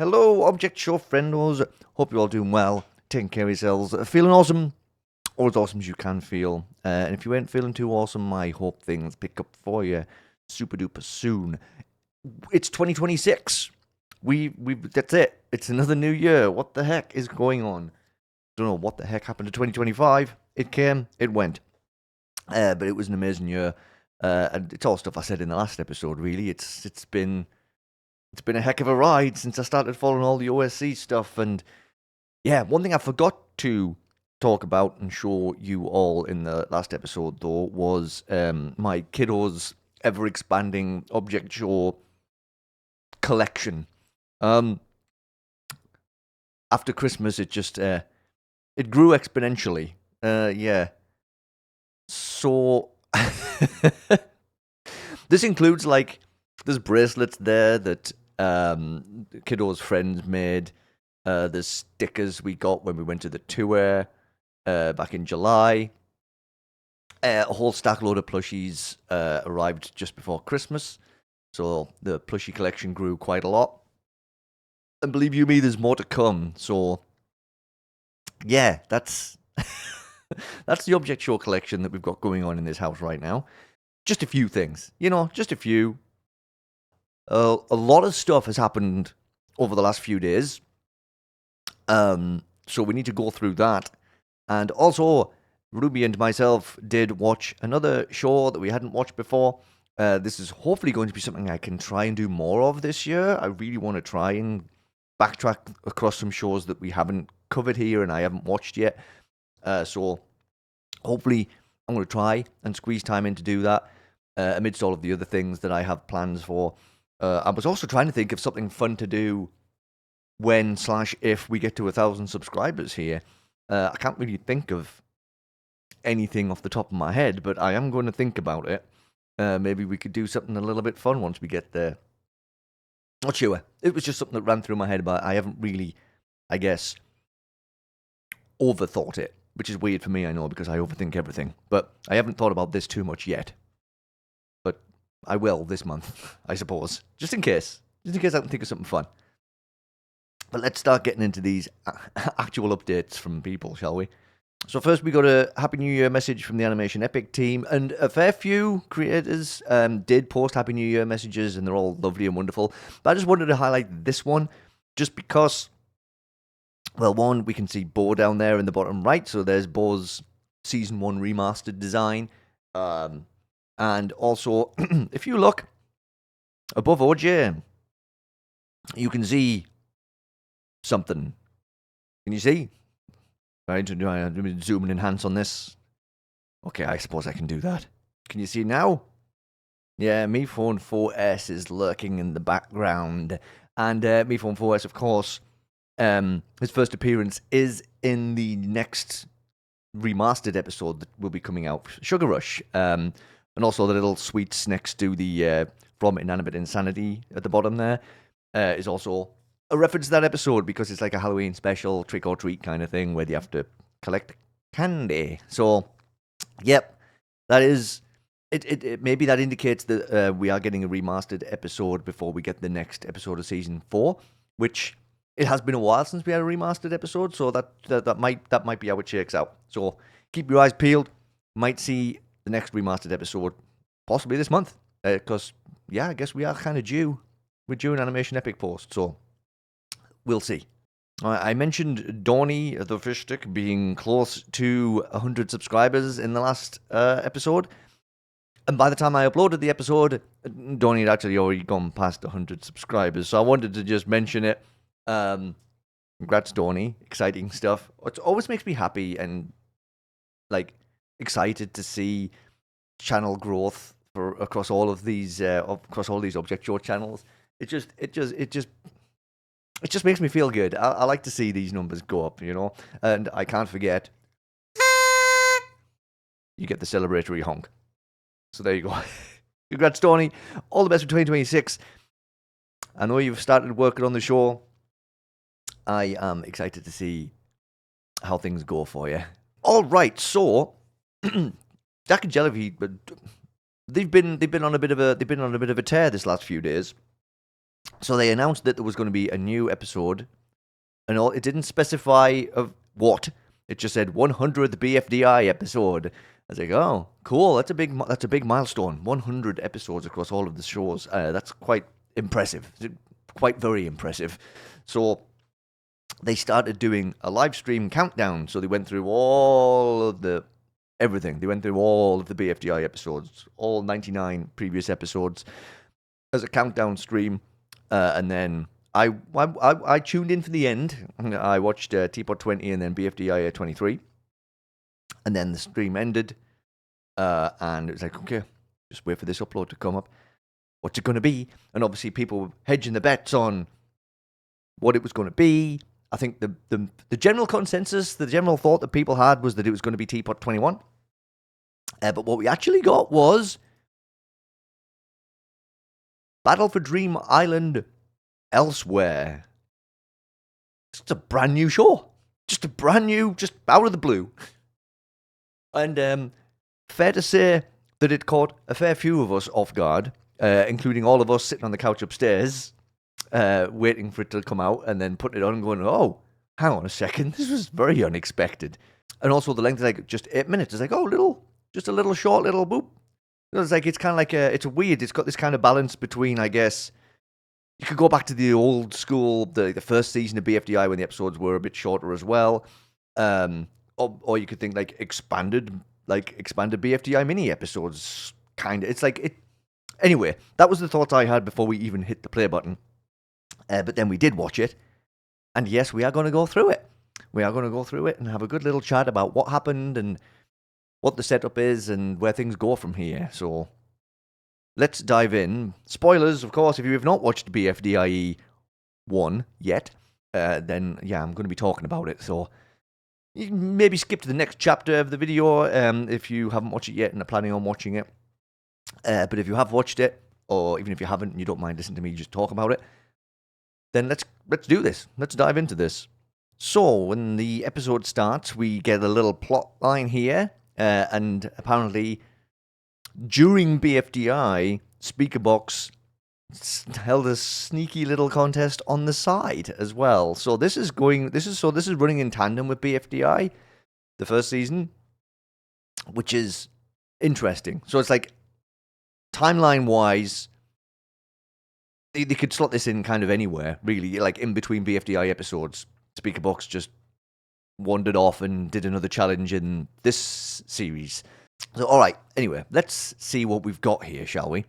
Hello, Object Show friendos. Hope you're all doing well, taking care of yourselves, feeling awesome, or as awesome as you can feel. And if you ain't feeling too awesome, I hope things pick up for you super duper soon. It's 2026. That's it. It's another new year. What the heck is going on? Don't know what the heck happened to 2025. It came, it went. But it was an amazing year. And it's all stuff I said in the last episode, really. It's been a heck of a ride since I started following all the OSC stuff. And yeah, one thing I forgot to talk about and show you all in the last episode, though, was my kiddos' ever-expanding object show collection. After Christmas, it just it grew exponentially. Yeah. So this includes there's bracelets there that kiddos' friends made. There's stickers we got when we went to the tour back in July. A whole stack load of plushies arrived just before Christmas, so the plushie collection grew quite a lot. And believe you me, there's more to come. So yeah, that's that's the object show collection that we've got going on in this house right now. Just a few things, just a few. A lot of stuff has happened over the last few days. So we need to go through that. And also, Ruby and myself did watch another show that we hadn't watched before. This is hopefully going to be something I can try and do more of this year. I really want to try and backtrack across some shows that we haven't covered here and I haven't watched yet. So hopefully I'm going to try and squeeze time in to do that amidst all of the other things that I have plans for. I was also trying to think of something fun to do when/if we get to 1,000 subscribers here. I can't really think of anything off the top of my head, but I am going to think about it. Maybe we could do something a little bit fun once we get there. Not sure. It was just something that ran through my head, but I haven't really, I guess, overthought it, which is weird for me, I know, because I overthink everything. But I haven't thought about this too much yet. But I will this month, I suppose. Just in case I can think of something fun. But let's start getting into these actual updates from people, shall we? So first we got a Happy New Year message from the AnimationEpic team, and a fair few creators did post Happy New Year messages, and they're all lovely and wonderful. But I just wanted to highlight this one, just because, well, one, we can see Bo down there in the bottom right, so there's Bo's Season 1 remastered design. And also, if you look above OJ, you can see something. Can you see? Right, do I zoom and enhance on this? Okay, I suppose I can do that. Can you see now? Yeah, Mi Phone 4S is lurking in the background. And Mi Phone 4S, of course, his first appearance is in the next remastered episode that will be coming out, Sugar Rush. And also the little sweets next to the From Inanimate Insanity at the bottom there is also a reference to that episode, because it's like a Halloween special trick or treat kind of thing where you have to collect candy. So, yep, that is it. Maybe that indicates that we are getting a remastered episode before we get the next episode of season 4, which it has been a while since we had a remastered episode, so that might be how it shakes out. So keep your eyes peeled. Might see the next remastered episode possibly this month, because yeah, I guess we are kind of due. We're due an AnimationEpic post, so we'll see. I mentioned Donnie the Fish Stick being close to 100 subscribers in the last episode. And by the time I uploaded the episode, Donnie had actually already gone past 100 subscribers. So I wanted to just mention it. Congrats, Donnie. Exciting stuff. It always makes me happy and excited to see channel growth across all of these object show channels. It just makes me feel good. I like to see these numbers go up, And I can't forget, you get the celebratory honk. So there you go. Congrats, Tony. All the best for 2026. I know you've started working on the show. I am excited to see how things go for you. All right, so Jack and Jellyfeed, they've been on a bit of a tear this last few days. So they announced that there was going to be a new episode, and it didn't specify of what. It just said 100th BFDI episode. I was like, oh, cool. That's a big milestone. 100 episodes across all of the shows. That's quite impressive. Quite very impressive. So they started doing a live stream countdown. So they went through everything. They went through all of the BFDI episodes, all 99 previous episodes as a countdown stream. And then I tuned in for the end. I watched TPOT 20 and then BFDIE 23. And then the stream ended. And it was like, okay, just wait for this upload to come up. What's it going to be? And obviously people were hedging the bets on what it was going to be. I think the general consensus, the general thought that people had was that it was going to be TPOT 21. But what we actually got was Battle for Dream Island Elsewhere. It's a brand new show. Just out of the blue. And fair to say that it caught a fair few of us off guard, including all of us sitting on the couch upstairs, waiting for it to come out, and then putting it on and going, oh, hang on a second, this was very unexpected. And also the length is like just 8 minutes. It's like, just a little short little boop. It's like, it's kind of like it's got this kind of balance between, I guess, you could go back to the old school, the first season of BFDI when the episodes were a bit shorter as well. Or you could think like expanded BFDI mini episodes, kind of. It's like it. Anyway, that was the thoughts I had before we even hit the play button. But then we did watch it, and yes, we are going to go through it. We are going to go through it and have a good little chat about what happened and what the setup is and where things go from here. So let's dive in. Spoilers, of course, if you have not watched BFDIE 1 yet, then yeah, I'm going to be talking about it. So you can maybe skip to the next chapter of the video if you haven't watched it yet and are planning on watching it. But if you have watched it, or even if you haven't and you don't mind listening to me just talk about it, then let's do this. Let's dive into this. So when the episode starts, we get a little plot line here, and apparently during BFDI, Speakerbox held a sneaky little contest on the side as well. So this is running in tandem with BFDI, the first season, which is interesting. So it's like timeline wise, they could slot this in kind of anywhere, really, like in between BFDI episodes. Speakerbox just wandered off and did another challenge in this series. So, all right, anyway, let's see what we've got here, shall we?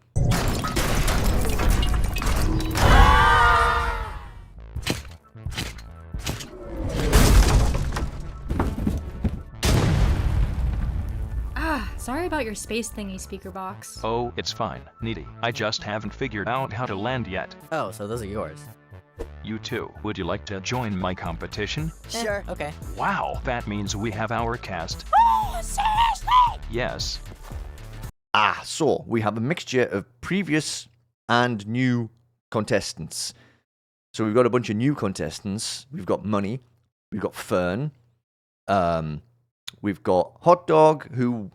Sorry about your space thingy, Speakerbox. Oh, it's fine, Needy. I just haven't figured out how to land yet. Oh, so those are yours. You too. Would you like to join my competition? Sure, okay. Wow, that means we have our cast. Oh, seriously? Yes. So we have a mixture of previous and new contestants. So we've got a bunch of new contestants. We've got Money. We've got Fern. We've got Hot Dog, who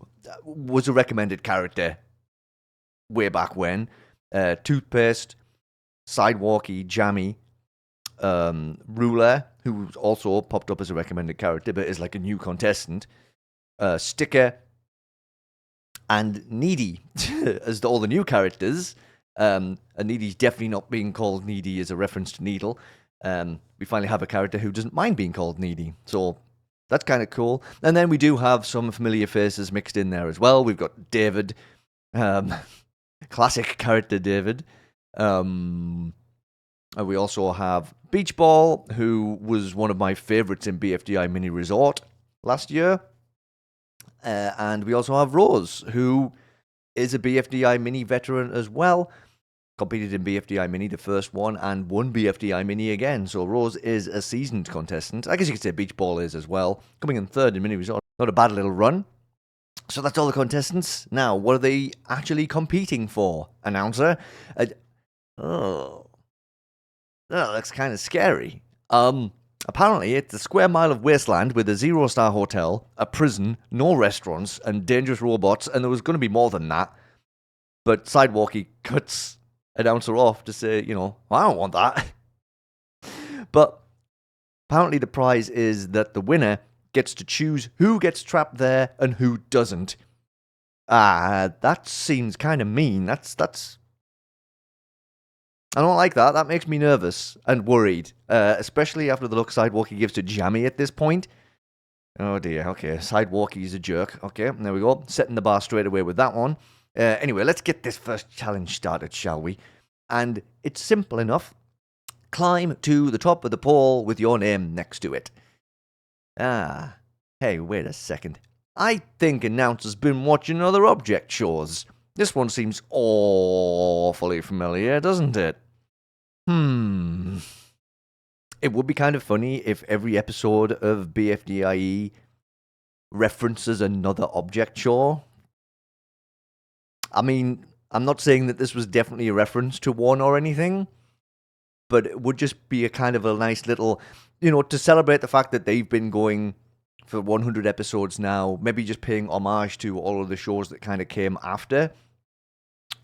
was a recommended character way back when. Toothpaste, Sidewalky, Jammy, Ruler, who also popped up as a recommended character, but is like a new contestant. Sticker, and Needy as all the new characters. And Needy's definitely not being called Needy as a reference to Needle. We finally have a character who doesn't mind being called Needy. So that's kind of cool. And then we do have some familiar faces mixed in there as well. We've got David, classic character David. And we also have Beach Ball, who was one of my favorites in BFDI Mini Resort last year. And we also have Rose, who is a BFDI Mini veteran as well. Competed in BFDI Mini, the first one, and won BFDI Mini again. So Rose is a seasoned contestant. I guess you could say Beach Ball is as well. Coming in third in Mini Resort. Not a bad little run. So that's all the contestants. Now, what are they actually competing for? Announcer? That's kind of scary. Apparently, it's a square mile of wasteland with a 0-star hotel, a prison, no restaurants, and dangerous robots, and there was going to be more than that. But Sidewalky cuts announcer off to say, you know, I don't want that. But apparently the prize is that the winner gets to choose who gets trapped there and who doesn't. That seems kind of mean. That's. I don't like that. That makes me nervous and worried, especially after the look Sidewalkie gives to Jammy at this point. Oh dear, okay, Sidewalkie's a jerk. Okay, there we go. Setting the bar straight away with that one. Anyway, let's get this first challenge started, shall we? And it's simple enough. Climb to the top of the pole with your name next to it. Hey, wait a second. I think announcer's been watching other object shows. This one seems awfully familiar, doesn't it? It would be kind of funny if every episode of BFDIE references another object show. I mean, I'm not saying that this was definitely a reference to one or anything, but it would just be a kind of a nice little, you know, to celebrate the fact that they've been going for 100 episodes now, maybe just paying homage to all of the shows that kind of came after,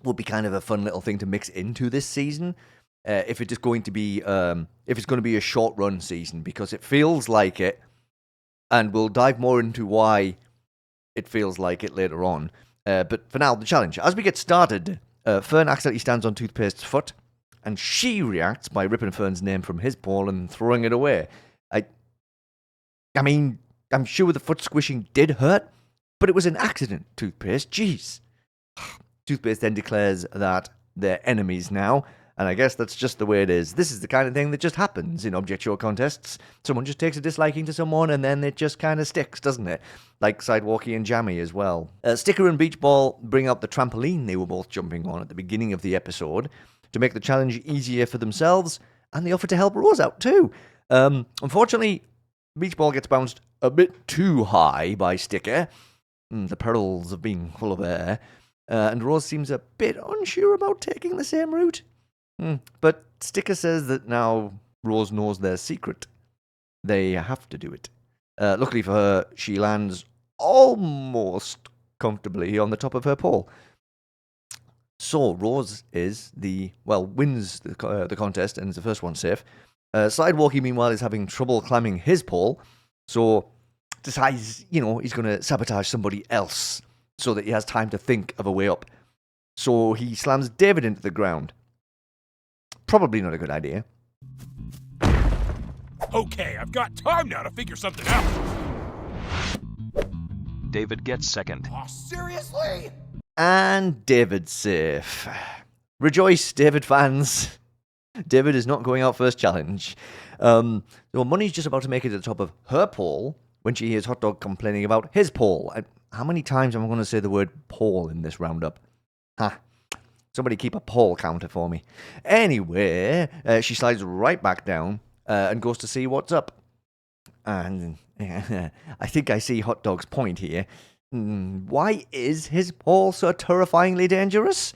would be kind of a fun little thing to mix into this season. If it is going to be, if it's going to be a short run season, because it feels like it, and we'll dive more into why it feels like it later on. But for now, the challenge. As we get started, Fern accidentally stands on Toothpaste's foot, and she reacts by ripping Fern's name from his paw and throwing it away. I mean, I'm sure the foot squishing did hurt, but it was an accident, Toothpaste. Jeez. Toothpaste then declares that they're enemies now, and I guess that's just the way it is. This is the kind of thing that just happens in object show contests. Someone just takes a disliking to someone, and then it just kind of sticks, doesn't it? Like Sidewalkie and Jammy as well. Sticker and Beach Ball bring up the trampoline they were both jumping on at the beginning of the episode to make the challenge easier for themselves, and they offer to help Rose out too. Unfortunately, Beach Ball gets bounced a bit too high by Sticker. The perils of being full of air. And Rose seems a bit unsure about taking the same route. But Sticker says that now Rose knows their secret. They have to do it. Luckily for her, she lands almost comfortably on the top of her pole. So Rose is wins the contest and is the first one safe. Sidewalkie, meanwhile, is having trouble climbing his pole, so decides, you know, he's going to sabotage somebody else so that he has time to think of a way up. So he slams David into the ground. Probably not a good idea. Okay, I've got time now to figure something out. David gets second. Oh, seriously? And David's safe. Rejoice, David fans. David is not going out first challenge. So Money's just about to make it to the top of her pole when she hears Hot Dog complaining about his pole. How many times am I going to say the word pole in this roundup? Somebody keep a pole counter for me. Anyway, she slides right back down and goes to see what's up. And I think I see Hot Dog's point here. Why is his pole so terrifyingly dangerous?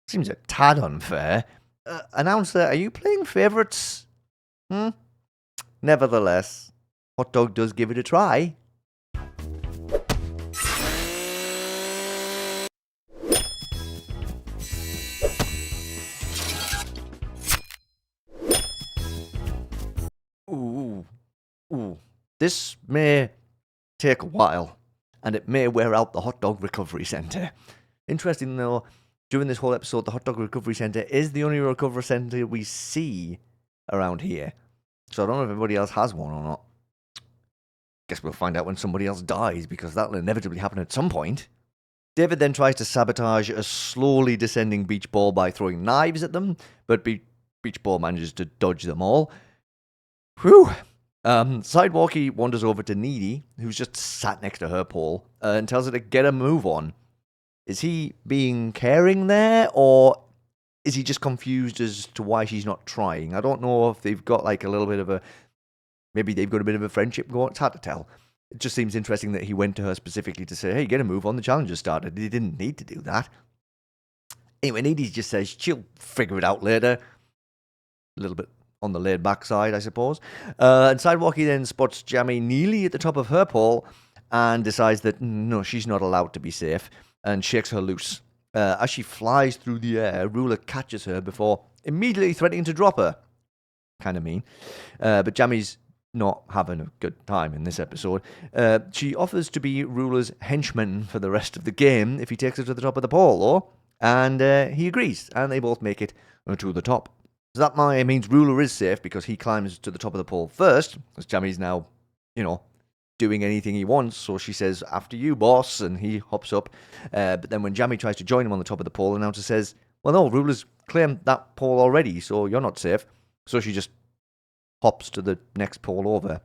Seems a tad unfair. Announcer, are you playing favourites? Nevertheless, Hot Dog does give it a try. Ooh. This may take a while, and it may wear out the Hot Dog Recovery Centre. Interesting though, during this whole episode, the Hot Dog Recovery Centre is the only recovery centre we see around here. So I don't know if everybody else has one or not. Guess we'll find out when somebody else dies, because that'll inevitably happen at some point. David then tries to sabotage a slowly descending Beach Ball by throwing knives at them, but Beach Ball manages to dodge them all. Whew! Sidewalkie wanders over to Needy, who's just sat next to her pole, and tells her to get a move on. Is he being caring there, or is he just confused as to why she's not trying? I don't know if they've got like a little bit of a... Maybe they've got a bit of a friendship going. It's hard to tell. It just seems interesting that he went to her specifically to say, hey, get a move on, the challenge has started. He didn't need to do that. Anyway, Needy just says she'll figure it out later. A little bit on the laid-back side, I suppose. And Sidewalkie then spots Jammy nearly at the top of her pole and decides that, no, she's not allowed to be safe, and shakes her loose. As she flies through the air, Ruler catches her before immediately threatening to drop her. Kind of mean. But Jammy's not having a good time in this episode. She offers to be Ruler's henchman for the rest of the game if he takes her to the top of the pole, and he agrees, and they both make it to the top. So that means Ruler is safe because he climbs to the top of the pole first, as Jammy's now, doing anything he wants, so she says, "After you, boss," and he hops up. But then when Jammy tries to join him on the top of the pole, the announcer says, "Well, no, Ruler's claimed that pole already, so you're not safe." So she just hops to the next pole over,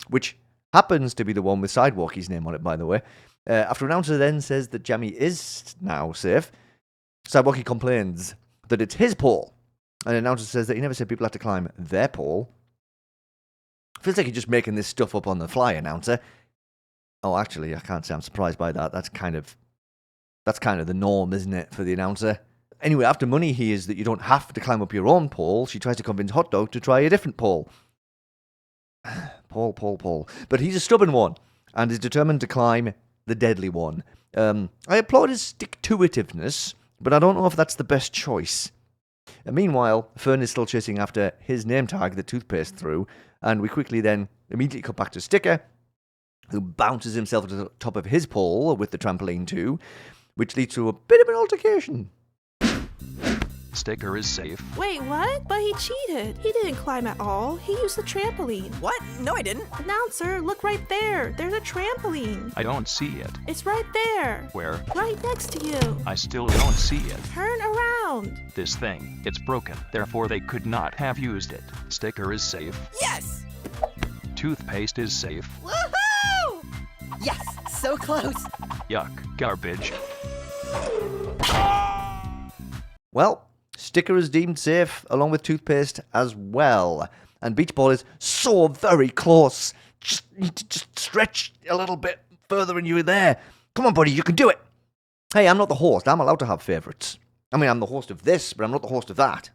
which happens to be the one with Sidewalky's name on it, by the way. After announcer then says that Jammy is now safe, Sidewalky complains that it's his pole, and the announcer says that he never said people had to climb their pole. Feels like you're just making this stuff up on the fly, announcer. Oh, actually, I can't say I'm surprised by that. That's kind of the norm, isn't it, for the announcer? Anyway, after Money hears that you don't have to climb up your own pole, she tries to convince Hot Dog to try a different pole. Pole. But he's a stubborn one, and is determined to climb the deadly one. I applaud his stick-to-itiveness, but I don't know if that's the best choice. Meanwhile, Fern is still chasing after his name tag, the toothpaste, through, and we quickly then immediately cut back to Sticker, who bounces himself to the top of his pole with the trampoline too, which leads to a bit of an altercation. Sticker is safe. Wait, what? But he cheated. He didn't climb at all. He used the trampoline. What? No, I didn't. Announcer, look right there. There's a trampoline. I don't see it. It's right there. Where? Right next to you. I still don't see it. Turn around. This thing, it's broken. Therefore, they could not have used it. Sticker is safe. Yes! Toothpaste is safe. Woohoo! Yes, so close. Yuck. Garbage. Well, Sticker is deemed safe, along with Toothpaste as well. And Beach Ball is so very close. Just need to just stretch a little bit further and you're there. Come on, buddy, you can do it. Hey, I'm not the host. I'm allowed to have favourites. I mean, I'm the host of this, but I'm not the host of that.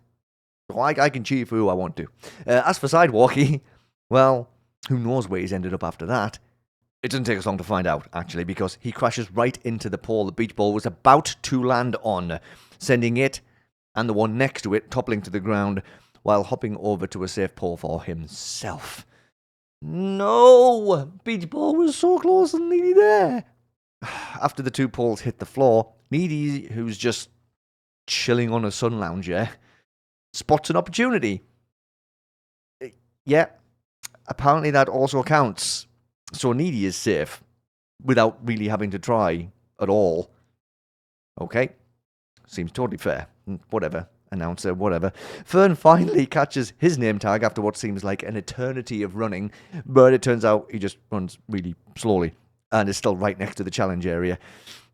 So I can cheer for who I want to. As for Sidewalky, well, who knows where he's ended up after that. It doesn't take us long to find out, actually, because he crashes right into the pole the Beach Ball was about to land on, sending it and the one next to it toppling to the ground while hopping over to a safe pole for himself. No! Beach Ball was so close and nearly there. After the two poles hit the floor, Needy, who's just chilling on a sun lounger, spots an opportunity. Yeah, apparently that also counts. So Needy is safe, without really having to try at all. Okay, seems totally fair. Whatever, announcer, whatever. Fern finally catches his name tag after what seems like an eternity of running, but it turns out he just runs really slowly and is still right next to the challenge area.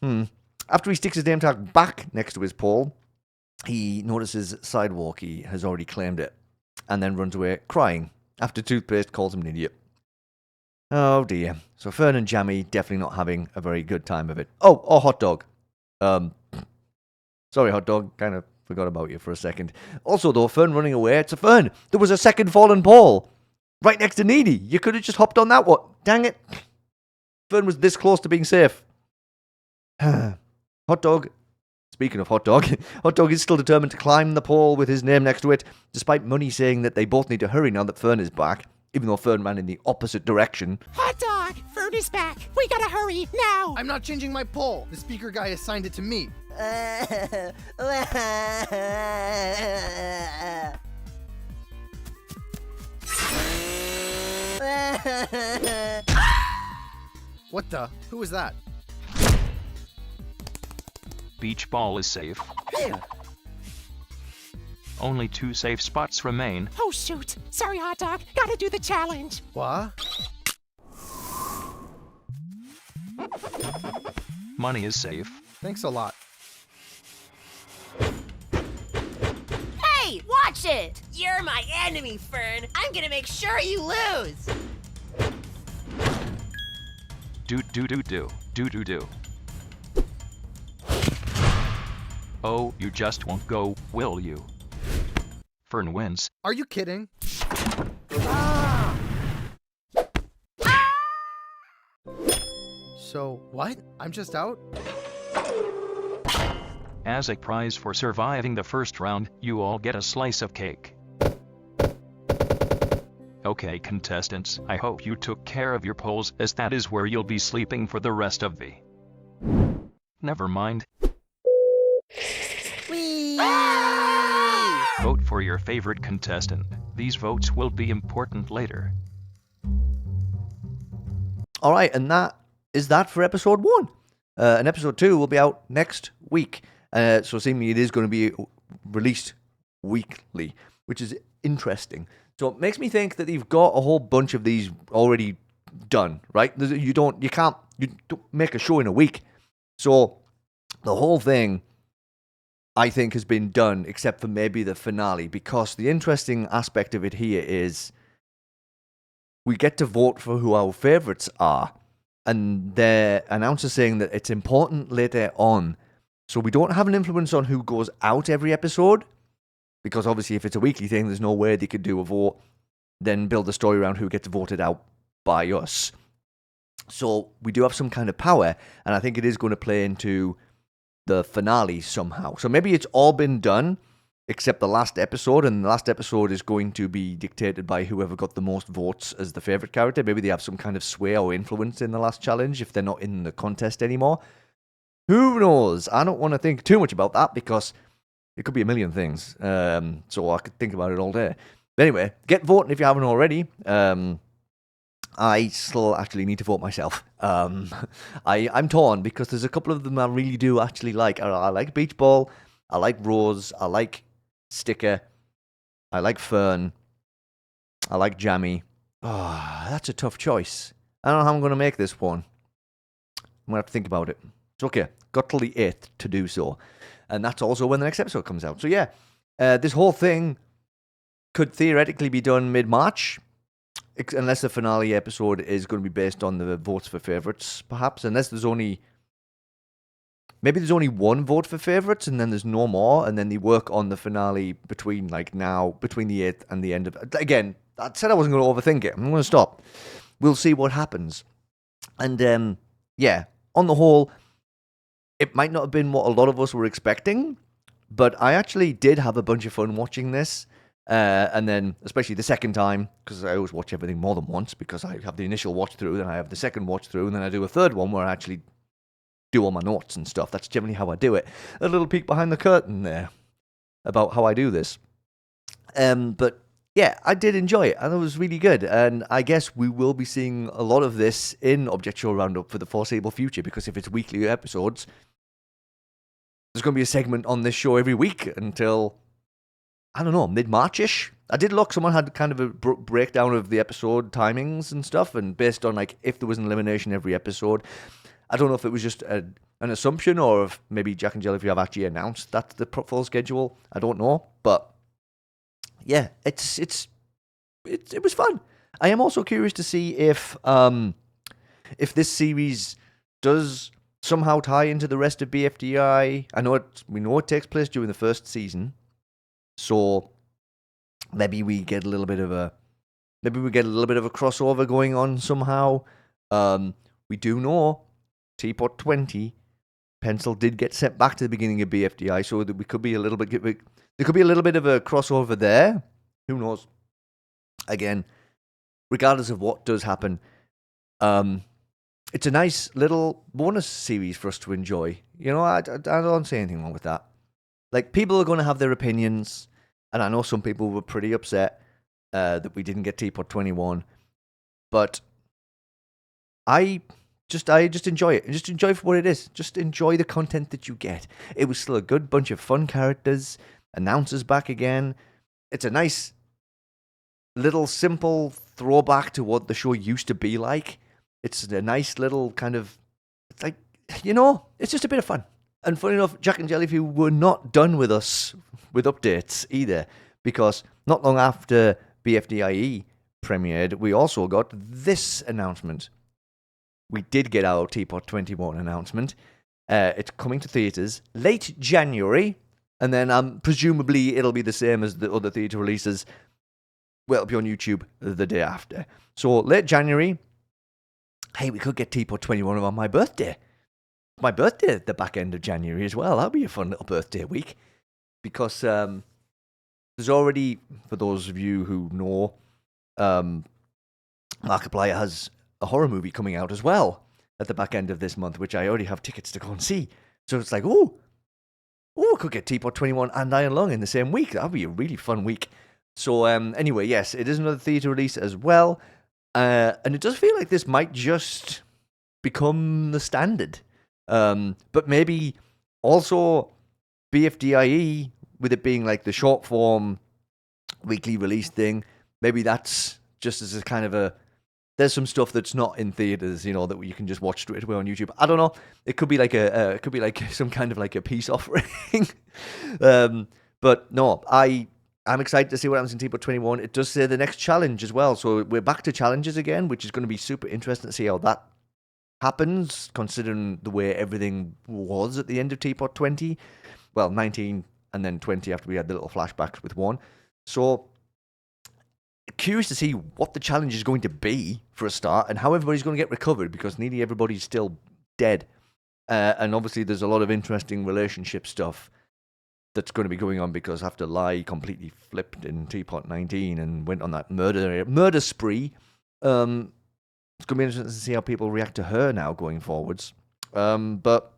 After he sticks his name tag back next to his pole, he notices Sidewalky has already claimed it, and then runs away crying after Toothpaste calls him an idiot. Oh dear. So Fern and Jammy definitely not having a very good time of it. Oh, or Hot Dog. Sorry, Hot Dog. Kind of forgot about you for a second. Also, though, Fern running away, it's a Fern. There was a second fallen pole right next to Needy. You could have just hopped on that one. Dang it. Fern was this close to being safe. Hot Dog. Speaking of Hot Dog, Hot Dog is still determined to climb the pole with his name next to it, despite Money saying that they both need to hurry now that Fern is back, even though Fern ran in the opposite direction. Hot Dog! Fern is back! We gotta hurry, now! I'm not changing my pole. The speaker guy assigned it to me. What the? Who was that? Beach Ball is safe. Only 2 safe spots remain. Oh shoot! Sorry, Hot Dog. Gotta do the challenge. What? Money is safe. Thanks a lot. Hey, watch it! You're my enemy, Fern. I'm gonna make sure you lose. Do. Oh, you just won't go, will you? Fern wins. Are you kidding? So, what? I'm just out? As a prize for surviving the first round, you all get a slice of cake. Okay, contestants, I hope you took care of your poles, as that is where you'll be sleeping for the rest of the... Never mind. Whee! Vote for your favorite contestant. These votes will be important later. All right, and that is that for episode 1. And episode 2 will be out next week. So seemingly it is going to be released weekly, which is interesting. So it makes me think that you've got a whole bunch of these already done, right? You don't make a show in a week. So the whole thing, I think, has been done, except for maybe the finale, because the interesting aspect of it here is we get to vote for who our favorites are. And the announcer saying that it's important later on. So we don't have an influence on who goes out every episode, because obviously if it's a weekly thing, there's no way they could do a vote, then build a story around who gets voted out by us. So we do have some kind of power, and I think it is going to play into the finale somehow. So maybe it's all been done, except the last episode, and the last episode is going to be dictated by whoever got the most votes as the favorite character. Maybe they have some kind of sway or influence in the last challenge if they're not in the contest anymore. Who knows? I don't want to think too much about that because it could be a million things. So I could think about it all day. But anyway, get voting if you haven't already. I still actually need to vote myself. I'm torn because there's a couple of them I really do actually like. I like Beach Ball. I like Rose. I like Sticker. I like Fern. I like Jammy. Oh, that's a tough choice. I don't know how I'm going to make this one. I'm going to have to think about it. It's okay. Got till the 8th to do so. And that's also when the next episode comes out. So yeah, this whole thing could theoretically be done mid-March. Unless the finale episode is going to be based on the votes for favourites, perhaps. Unless there's only... Maybe there's only one vote for favourites, and then there's no more, and then they work on the finale between, between the 8th and the end of... Again, I said I wasn't going to overthink it. I'm going to stop. We'll see what happens. And, yeah, on the whole, it might not have been what a lot of us were expecting, but I actually did have a bunch of fun watching this. And then, especially the second time, because I always watch everything more than once, because I have the initial watch through, then I have the second watch through, and then I do a third one where I actually do all my notes and stuff. That's generally how I do it. A little peek behind the curtain there about how I do this. But yeah, I did enjoy it, and it was really good. And I guess we will be seeing a lot of this in Object Show Roundup for the foreseeable future, because if it's weekly episodes, there's going to be a segment on this show every week until... I don't know, mid-March-ish? I did look, someone had kind of a breakdown of the episode timings and stuff, and based on, if there was an elimination every episode, I don't know if it was just an assumption, or if maybe Jack and Jellyfish have actually announced that's the full schedule. I don't know, but yeah, it was fun. I am also curious to see if this series does somehow tie into the rest of BFDI. We know it takes place during the first season. So maybe we get a little bit of a crossover going on somehow. We do know TPOT 20 pencil did get sent back to the beginning of BFDI, so that there could be a little bit of a crossover there. Who knows? Again, regardless of what does happen, it's a nice little bonus series for us to enjoy. You know, I don't see anything wrong with that. People are going to have their opinions, and I know some people were pretty upset that we didn't get TPOT 21, but I just enjoy it. Just enjoy it for what it is. Just enjoy the content that you get. It was still a good bunch of fun characters, announcers back again. It's a nice little simple throwback to what the show used to be like. It's a nice little kind of, it's just a bit of fun. And funny enough, Jack and Jellyfish were not done with us with updates either, because not long after BFDIE premiered, we also got this announcement. We did get our TPOT 21 announcement. It's coming to theatres late January, and then presumably it'll be the same as the other theatre releases. Well, it'll be on YouTube the day after. So late January. Hey, we could get TPOT 21 on my birthday. my birthday at the back end of January as well. That'll be a fun little birthday week because there's already, for those of you who know, Markiplier has a horror movie coming out as well at the back end of this month, which I already have tickets to go and see. So it's like, oh, I could get TPOT 21 and Iron Lung in the same week. That'll be a really fun week. So anyway, yes, it is another theatre release as well. And it does feel like this might just become the standard. But maybe also BFDIE, with it being like the short form weekly release thing, maybe that's just as a kind of a, there's some stuff that's not in theaters, you know, that you can just watch straight away on YouTube. I don't know. It could be like it could be like some kind of like a peace offering. But no, I'm excited to see what happens in TPOT 21. It does say the next challenge as well, so we're back to challenges again, which is going to be super interesting to see how that happens, considering the way everything was at the end of TPOT 20. Well, 19 and then 20 after we had the little flashbacks with 1. So curious to see what the challenge is going to be for a start and how everybody's going to get recovered, because nearly everybody's still dead. And obviously there's a lot of interesting relationship stuff that's going to be going on, because after Lai completely flipped in TPOT 19 and went on that murder spree, it's going to be interesting to see how people react to her now going forwards. But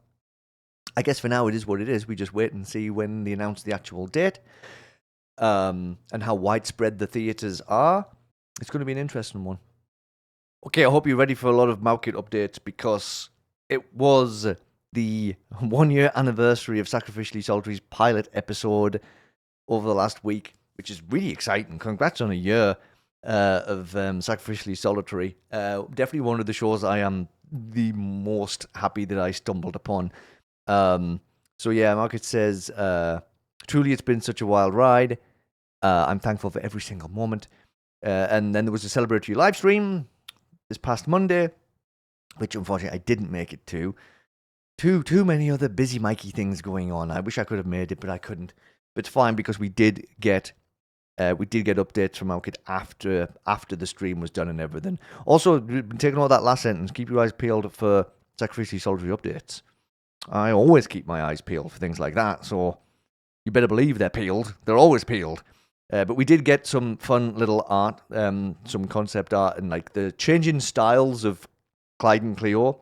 I guess for now it is what it is. We just wait and see when they announce the actual date. And how widespread the theatres are. It's going to be an interesting one. Okay, I hope you're ready for a lot of maukitt updates, because it was the 1-year anniversary of Sacrificially Solitary's pilot episode over the last week, which is really exciting. Congrats on a year of Sacrificially Solitary. Definitely one of the shows I am the most happy that I stumbled upon. So yeah, maukitt says, truly it's been such a wild ride. I'm thankful for every single moment. And then there was a celebratory live stream this past Monday, which unfortunately I didn't make it to. Too many other busy Mikey things going on. I wish I could have made it, but I couldn't. But it's fine, because we did get updates from maukitt after the stream was done and everything. Also, taking all that last sentence, keep your eyes peeled for Sacrificially Solitary updates. I always keep my eyes peeled for things like that, so you better believe they're peeled. They're always peeled. But we did get some fun little art, some concept art, and like the changing styles of Clyde and Cleo,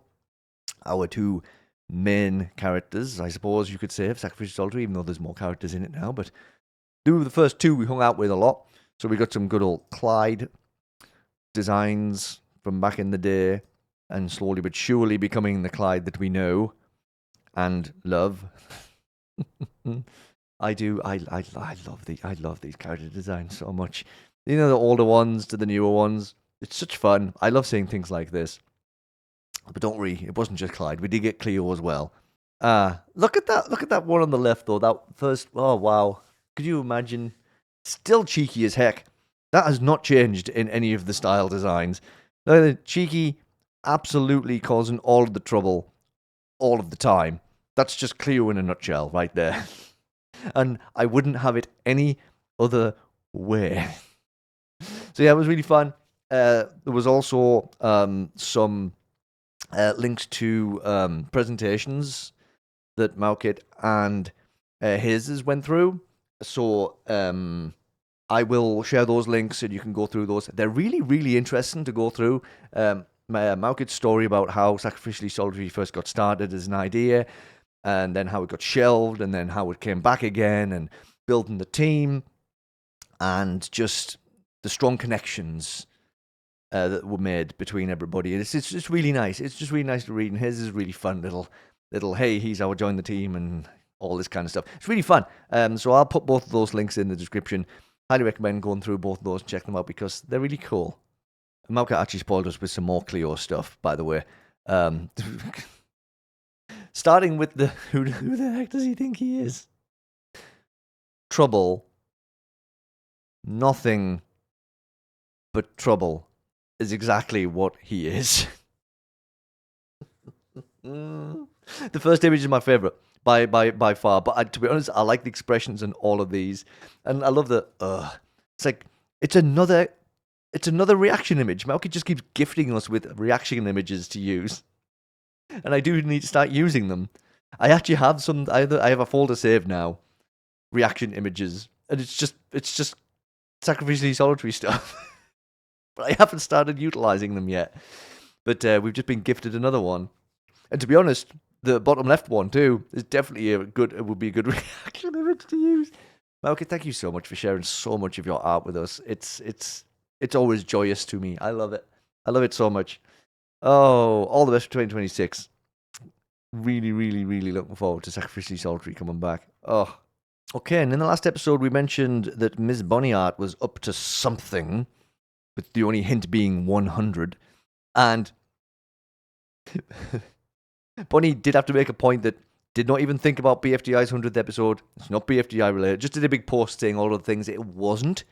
our two main characters, I suppose you could say, of Sacrificially Solitary, even though there's more characters in it now. But they were the first two we hung out with a lot. So we got some good old Clyde designs from back in the day, and slowly but surely becoming the Clyde that we know and love. I do. I love these character designs so much. You know, the older ones to the newer ones. It's such fun. I love seeing things like this. But don't worry, it wasn't just Clyde. We did get Cleo as well. Look at that. Look at that one on the left, though. That first. Oh wow! Could you imagine? Still cheeky as heck. That has not changed in any of the style designs. Cheeky, absolutely causing all of the trouble, all of the time. That's just Cleo in a nutshell, right there. And I wouldn't have it any other way. So yeah, it was really fun. There was also some links to presentations that maukitt and Hazes went through. So I will share those links and you can go through those. They're really, really interesting to go through. maukitt's story about how Sacrificially Solitary first got started as an idea, and then how it got shelved, and then how it came back again, and building the team, and just the strong connections that were made between everybody. And it's just really nice. It's just really nice to read, and his is really fun little hey, he's how I joined the team, and all this kind of stuff. It's really fun. So I'll put both of those links in the description. Highly recommend going through both of those, check them out, because they're really cool. maukitt actually spoiled us with some more Cleo stuff, by the way. Starting with the who the heck does he think he is? Trouble. Nothing but trouble is exactly what he is. The first image is my favorite by far, but to be honest, I like the expressions in all of these, and I love the it's like it's another reaction image. maukitt just keeps gifting us with reaction images to use. and I do need to start using them. I actually have some. I have a folder saved now, reaction images, and it's just sacrificially solitary stuff. But I haven't started utilizing them yet. But we've just been gifted another one, and to be honest, the bottom left one too is definitely it would be a good reaction image to use. Maukitt, thank you so much for sharing so much of your art with us. It's always joyous to me. I love it. I love it so much. Oh, all the best for 2026. Really, really, really looking forward to Sacrificially Solitary coming back. Oh, okay. And in the last episode, we mentioned that MsBonnieArt was up to something, with the only hint being 100. And Bonnie did have to make a point that did not even think about BFDI's 100th episode. It's not BFDI related. Just did a big post saying all of the things it wasn't.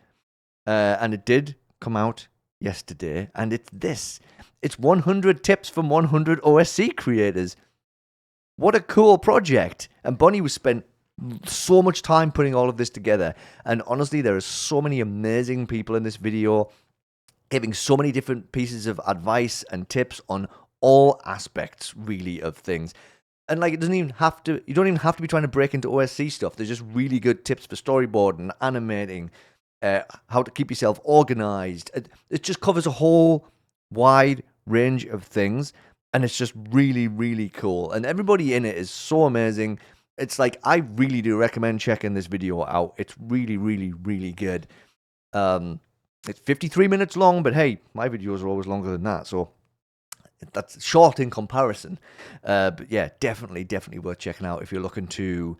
And it did come out yesterday. And it's this. It's 100 tips from 100 OSC creators. What a cool project. And Bonnie was spent so much time putting all of this together. And honestly, there are so many amazing people in this video giving so many different pieces of advice and tips on all aspects, really, of things. And like, you don't even have to be trying to break into OSC stuff. There's just really good tips for storyboarding, animating, how to keep yourself organized. It just covers a whole wide range of things, and it's just really, really cool. And everybody in it is so amazing. It's like, I really do recommend checking this video out. It's really, really, really good. It's 53 minutes long, but hey, my videos are always longer than that, so that's short in comparison. But yeah, definitely worth checking out if you're looking to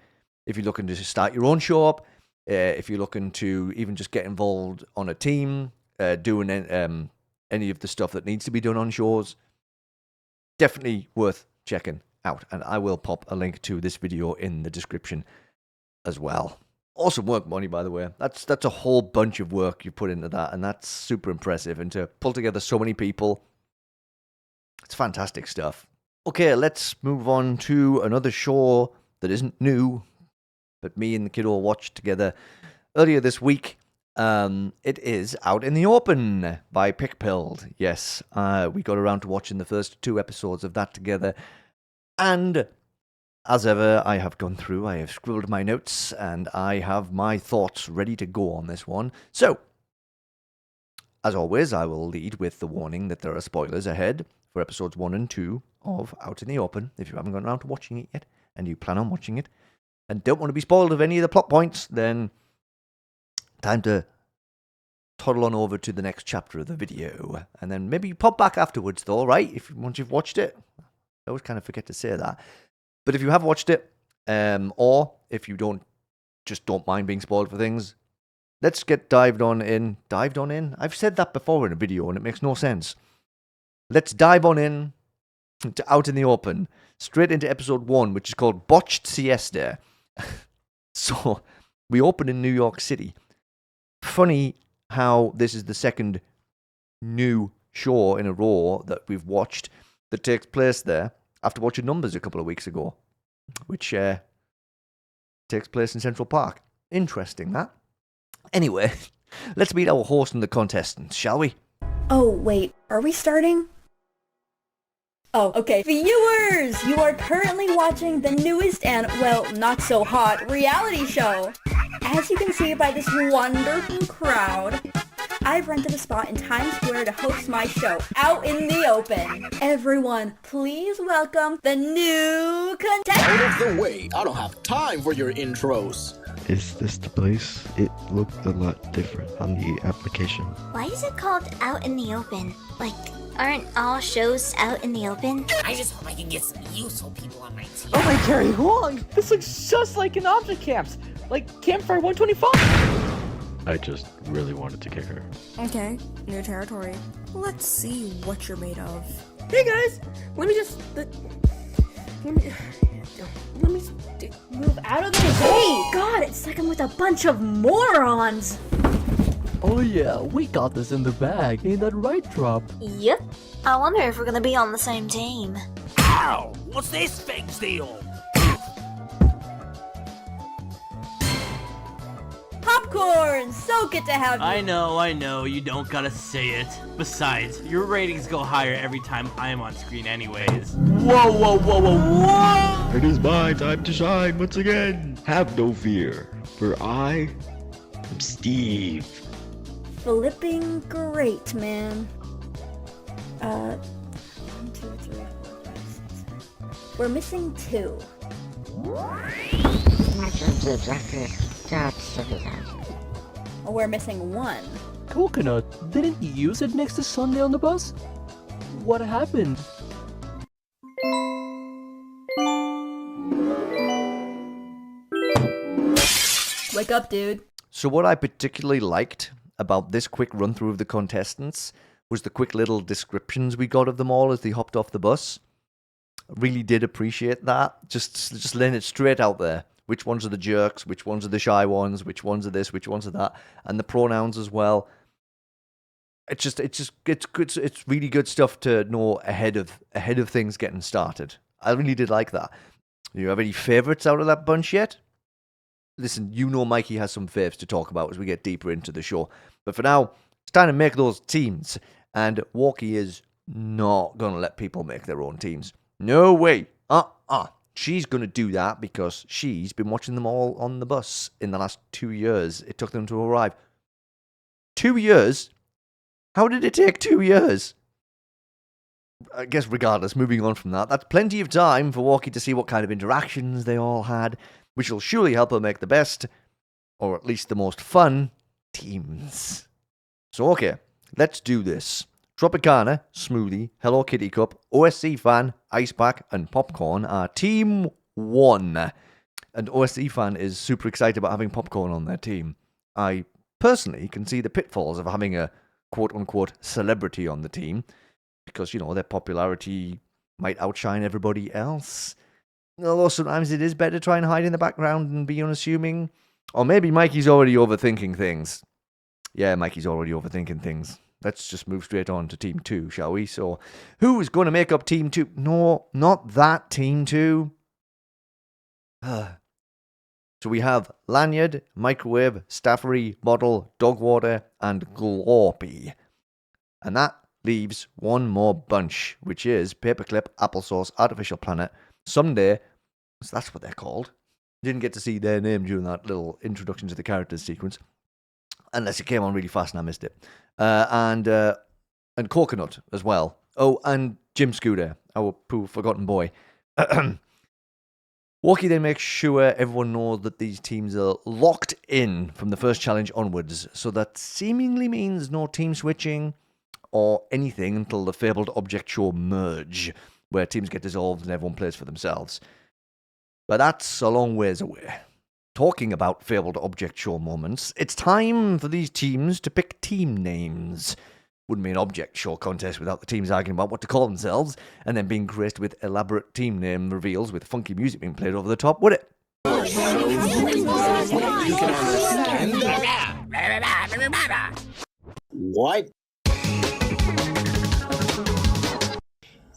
start your own shop, if you're looking to even just get involved on a team, doing any of the stuff that needs to be done on shows. Definitely worth checking out, and I will pop a link to this video in the description as well. Awesome work, Bonnie, by the way. That's a whole bunch of work you put into that, and that's super impressive. And to pull together so many people, it's fantastic stuff. Okay, let's move on to another show that isn't new, but me and the kiddo watched together earlier this week. It is Out in the Open by Pikpilled. Yes, we got around to watching the first 2 episodes of that together, and as ever, I have gone through, I have scribbled my notes, and I have my thoughts ready to go on this one. So, as always, I will lead with the warning that there are spoilers ahead for episodes 1 and 2 of Out in the Open, if you haven't gone around to watching it yet, and you plan on watching it, and don't want to be spoiled of any of the plot points, then time to toddle on over to the next chapter of the video, and then maybe pop back afterwards, though, right? Once you've watched it. I always kind of forget to say that. But if you have watched it, or if you don't mind being spoiled for things, let's get dived on in. I've said that before in a video, and it makes no sense. Let's dive on in to Out in the Open, straight into episode 1, which is called Botched Siesta. So, we open in New York City. Funny how this is the second new show in a row that we've watched that takes place there, after watching Numbers a couple of weeks ago, which takes place in Central Park. Interesting, that. Anyway, let's meet our host and the contestants, shall we? Oh, wait, are we starting? Oh, okay. Viewers, you are currently watching the newest and, well, not so hot reality show. As you can see by this wonderful crowd, I've rented a spot in Times Square to host my show, Out in the Open. Everyone, please welcome the new contestant. Out of the way, I don't have time for your intros. Is this the place? It looked a lot different on the application. Why is it called Out in the Open? Like, aren't all shows out in the open? I just hope I can get some useful people on my team. Oh my Carrie Huang! This looks just like an object camps! Like Campfire 125! I just really wanted to kick her. Okay, new territory. Let's see what you're made of. Hey guys! Let me move out of the way! God, it's like I'm with a bunch of morons! Oh yeah, we got this in the bag. Ain't that right, Drop? Yep. I wonder if we're gonna be on the same team. Ow! What's this big deal? Pop Popcorn! So good to have you. I know, you don't gotta say it. Besides, your ratings go higher every time I'm on screen anyways. Whoa! It is my time to shine once again. Have no fear, for I am Steve. Flipping great, man. 1, 2, 3, 4, 5, 6, 7. We're missing 2. Oh, we're missing 1. Coconut, didn't you use it next to Sunday on the bus? What happened? Wake up, dude. So what I particularly liked about this quick run-through of the contestants was the quick little descriptions we got of them all as they hopped off the bus. Really did appreciate that. Just laying it straight out there. Which ones are the jerks, which ones are the shy ones, which ones are this, which ones are that, and the pronouns as well. It's good. It's really good stuff to know ahead of things getting started. I really did like that. Do you have any favorites out of that bunch yet? Listen, you know Mikey has some faves to talk about as we get deeper into the show. But for now, it's time to make those teams. And Walkie is not going to let people make their own teams. No way. She's going to do that because she's been watching them all on the bus in the last 2 years. It took them to arrive. 2 years? How did it take 2 years? I guess regardless, moving on from that, that's plenty of time for Walkie to see what kind of interactions they all had, which will surely help her make the best, or at least the most fun, teams. So okay, let's do this. Tropicana, Smoothie, Hello Kitty Cup, OSC Fan, Ice Pack, and Popcorn are Team 1. And OSC Fan is super excited about having Popcorn on their team. I personally can see the pitfalls of having a quote-unquote celebrity on the team, because, you know, their popularity might outshine everybody else. Although sometimes it is better to try and hide in the background and be unassuming. Or maybe Mikey's already overthinking things. Yeah, Mikey's already overthinking things. Let's just move straight on to Team 2, shall we? So, who is going to make up Team 2? No, not that Team 2. So we have Lanyard, Microwave, Staffery, Bottle, Dogwater, and Glorpy. And that leaves one more bunch, which is Paperclip, Applesauce, Artificial Planet, Someday. So that's what they're called. Didn't get to see their name during that little introduction to the characters sequence. Unless it came on really fast and I missed it. And Coconut as well. Oh, and Jim Scooter, our poor forgotten boy. Walkie then makes sure everyone knows that these teams are locked in from the first challenge onwards. So that seemingly means no team switching or anything until the fabled object show merge, where teams get dissolved and everyone plays for themselves. But that's a long ways away. Talking about fabled object show moments, it's time for these teams to pick team names. Wouldn't be an object show contest without the teams arguing about what to call themselves, and then being graced with elaborate team name reveals with funky music being played over the top, would it? What?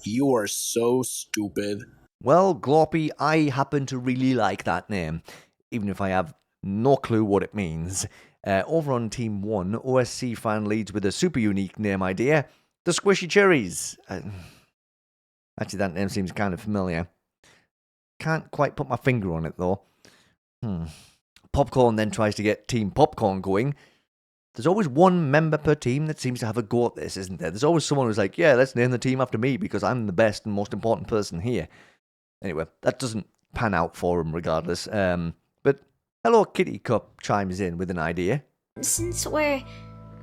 You are so stupid. Well, Glorpy, I happen to really like that name, even if I have no clue what it means. Over on Team 1, OSC Fan leads with a super unique name idea, the Squishy Cherries. Actually, that name seems kind of familiar. Can't quite put my finger on it, though. Popcorn then tries to get Team Popcorn going. There's always one member per team that seems to have a go at this, isn't there? There's always someone who's like, yeah, let's name the team after me because I'm the best and most important person here. Anyway, that doesn't pan out for him regardless. But Hello Kitty Cup chimes in with an idea. Since we're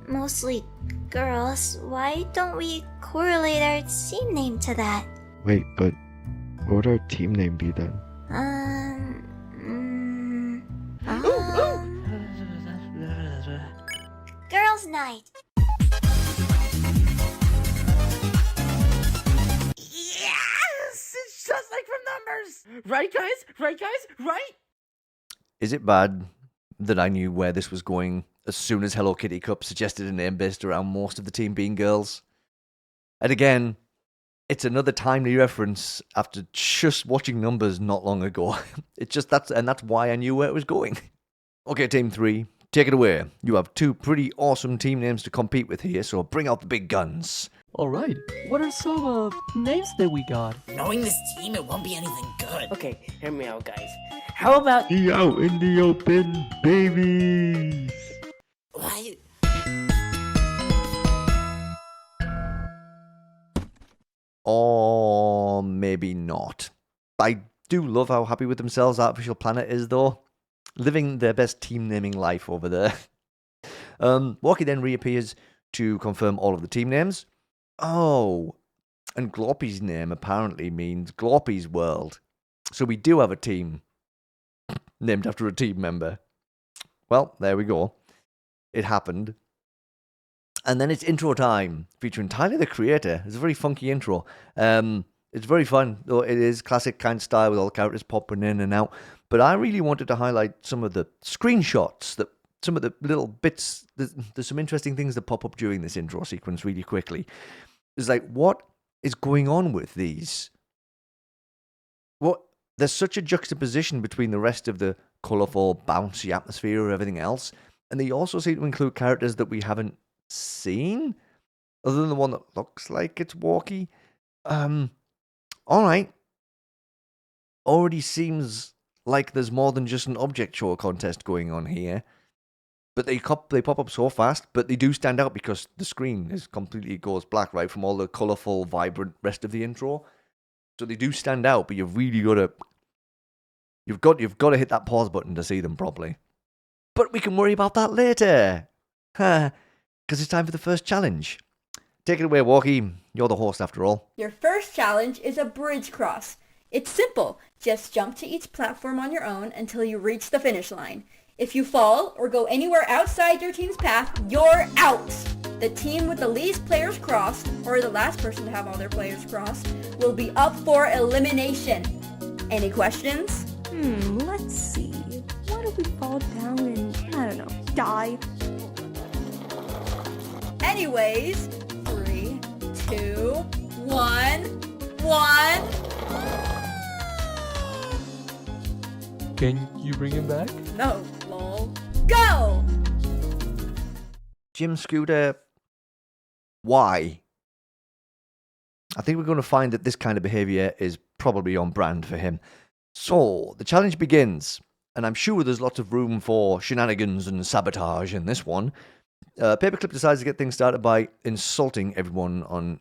mostly girls, why don't we correlate our team name to that? Wait, but what would our team name be then? Girls' Night. Yes! It's just like from Numbers! Right, guys? Right, guys? Right? Is it bad that I knew where this was going as soon as Hello Kitty Cup suggested a name based around most of the team being girls? And again, it's another timely reference after just watching Numbers not long ago. That's why I knew where it was going. Okay, Team 3. take it away. You have two pretty awesome team names to compete with here, so bring out the big guns. Alright, what are some names that we got? Knowing this team, it won't be anything good. Okay, hear me out, guys. How about Be out in the open, babies! What? Or maybe not. I do love how happy with themselves Artificial Planet is, though. Living their best team naming life over there. Walkie then reappears to confirm all of the team names. Oh, and Glorpy's name apparently means Glorpy's World. So we do have a team named after a team member. Well, there we go. It happened. And then it's intro time, featuring Tyler, the creator. It's a very funky intro. It's very fun, though it is classic kind of style with all the characters popping in and out. But I really wanted to highlight some of the screenshots, some of the little bits. There's some interesting things that pop up during this intro sequence really quickly. It's like, what is going on with these? There's such a juxtaposition between the rest of the colourful, bouncy atmosphere of everything else. And they also seem to include characters that we haven't seen, other than the one that looks like it's Walkie. Alright. Already seems like there's more than just an object show contest going on here. But they pop up so fast, but they do stand out because the screen is completely goes black, right, from all the colourful, vibrant rest of the intro. So they do stand out, but you've really got to you've got to hit that pause button to see them properly. But we can worry about that later. Because it's time for the first challenge. Take it away, Walkie. You're the host after all. Your first challenge is a bridge cross. It's simple. Just jump to each platform on your own until you reach the finish line. If you fall or go anywhere outside your team's path, you're out. The team with the least players crossed, or the last person to have all their players crossed, will be up for elimination. Any questions? Let's see. What if we fall down and, I don't know, die? Anyways, 3, 2, 1. Can you bring him back? No, lol. Go! Jim Scooter, why? I think we're going to find that this kind of behaviour is probably on brand for him. So, the challenge begins, and I'm sure there's lots of room for shenanigans and sabotage in this one. Paperclip decides to get things started by insulting everyone on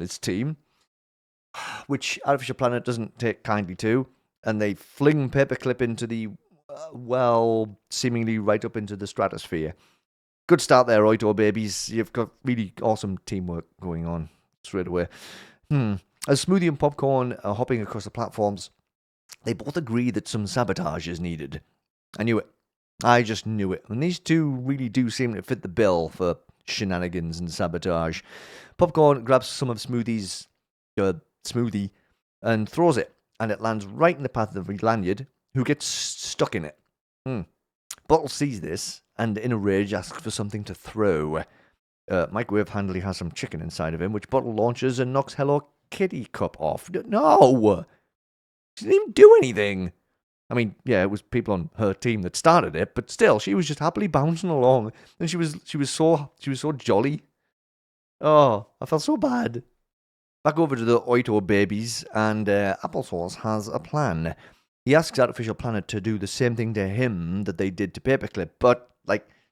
its team, which Artificial Planet doesn't take kindly to, and they fling Paperclip into the, seemingly right up into the stratosphere. Good start there, Oito babies. You've got really awesome teamwork going on straight away. As Smoothie and Popcorn are hopping across the platforms, they both agree that some sabotage is needed. I knew it. I just knew it. And these two really do seem to fit the bill for shenanigans and sabotage. Popcorn grabs some of Smoothie's smoothie and throws it, and it lands right in the path of the lanyard, who gets stuck in it. Bottle sees this, and in a rage asks for something to throw. Microwave handily has some chicken inside of him, which Bottle launches and knocks Hello Kitty cup off. No! She didn't even do anything. I mean, yeah, it was people on her team that started it, but still, she was just happily bouncing along, and she was so jolly. Oh, I felt so bad. Back over to the Oito babies, and Applesauce has a plan. He asks Artificial Planet to do the same thing to him that they did to Paperclip, but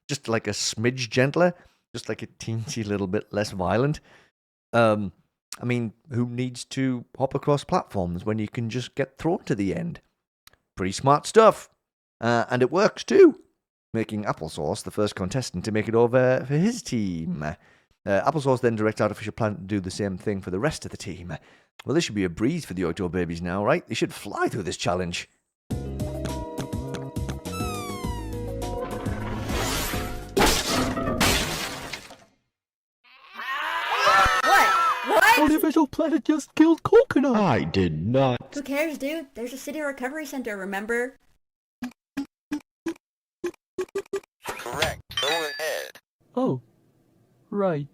just like a smidge gentler, just like a teensy little bit less violent. I mean, who needs to hop across platforms when you can just get thrown to the end? Pretty smart stuff. And it works too, making Applesauce the first contestant to make it over for his team. Applesauce then directs Artificial Planet to do the same thing for the rest of the team. Well, this should be a breeze for the Oito babies now, right? They should fly through this challenge. What? Artificial Planet just killed Coconut! I did not. Who cares, dude? There's a city recovery center, remember? Correct. Go ahead. Oh, right.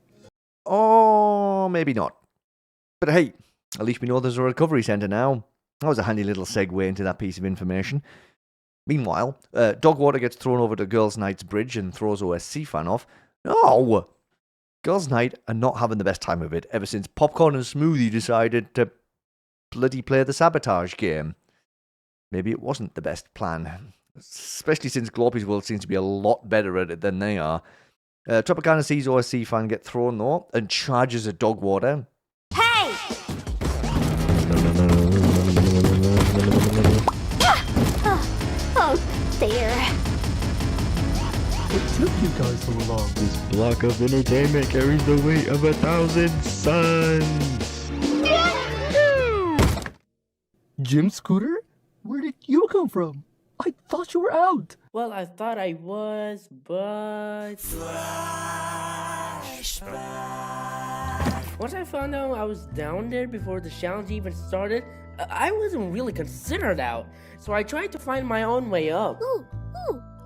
Or maybe not. But hey, at least we know there's a recovery center now. That was a handy little segue into that piece of information. Meanwhile, dog water gets thrown over to Girls' Night's bridge and throws OSC fan off. No! Girls' Night are not having the best time of it ever since Popcorn and Smoothie decided to bloody play the sabotage game. Maybe it wasn't the best plan, especially since Glorpy's World seems to be a lot better at it than they are. Tropicana sees OSC fan get thrown though and charges at dog water. Hey! Oh dear. What took you guys so long? This block of entertainment carries the weight of 1,000 suns. Jim Scooter? Where did you come from? I thought you were out. Well, I thought I was, but... Once I found out I was down there before the challenge even started, I wasn't really considered out. So I tried to find my own way up. Ooh,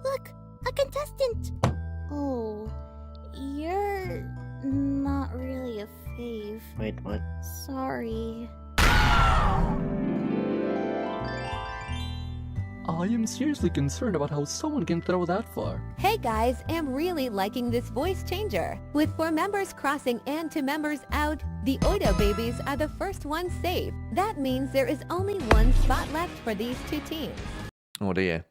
look, a contestant. Oh, you're not really a fave. Wait, what? Sorry. I am seriously concerned about how someone can throw that far. Hey guys, am really liking this voice changer. With 4 members crossing and 2 members out, the Oido babies are the first ones saved. That means there is only 1 spot left for these 2 teams. Oh dear.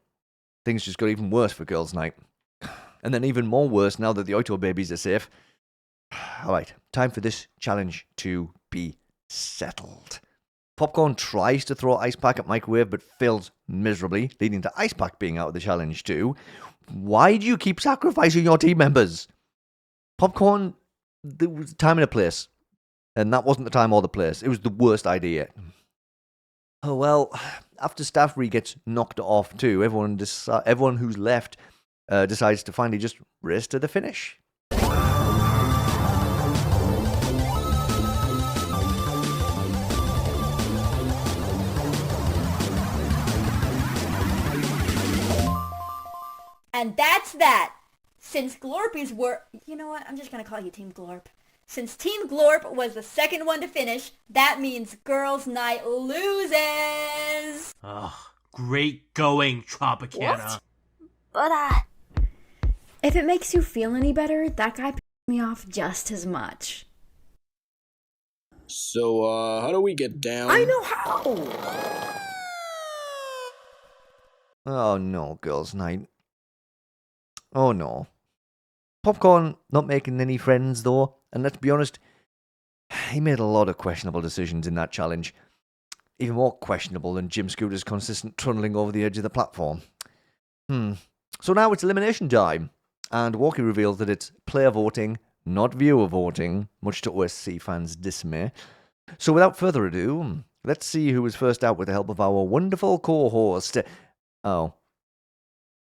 Things just got even worse for Girls' Night. And then even more worse now that the Oito babies are safe. Alright, time for this challenge to be settled. Popcorn tries to throw Ice Pack at Microwave but fails miserably, leading to Ice Pack being out of the challenge too. Why do you keep sacrificing your team members? Popcorn, there was a time and a place. And that wasn't the time or the place. It was the worst idea. Oh well, after Staffrey gets knocked off too, everyone who's left decides to finally just race to the finish. And that's that. Since Glorpies were... You know what? I'm just going to call you Team Glorp. Since Team Glorp was the second one to finish, that means Girls' Night loses. Ugh, great going, Tropicana. But, If it makes you feel any better, that guy pissed me off just as much. So, how do we get down? I know how! Oh no, Girls' Night. Oh no. Popcorn not making any friends though, and let's be honest, he made a lot of questionable decisions in that challenge. Even more questionable than Jim Scooter's consistent trundling over the edge of the platform. So now it's elimination time, and Walkie reveals that it's player voting, not viewer voting, much to OSC fans' dismay. So without further ado, let's see who was first out with the help of our wonderful co-host. Oh.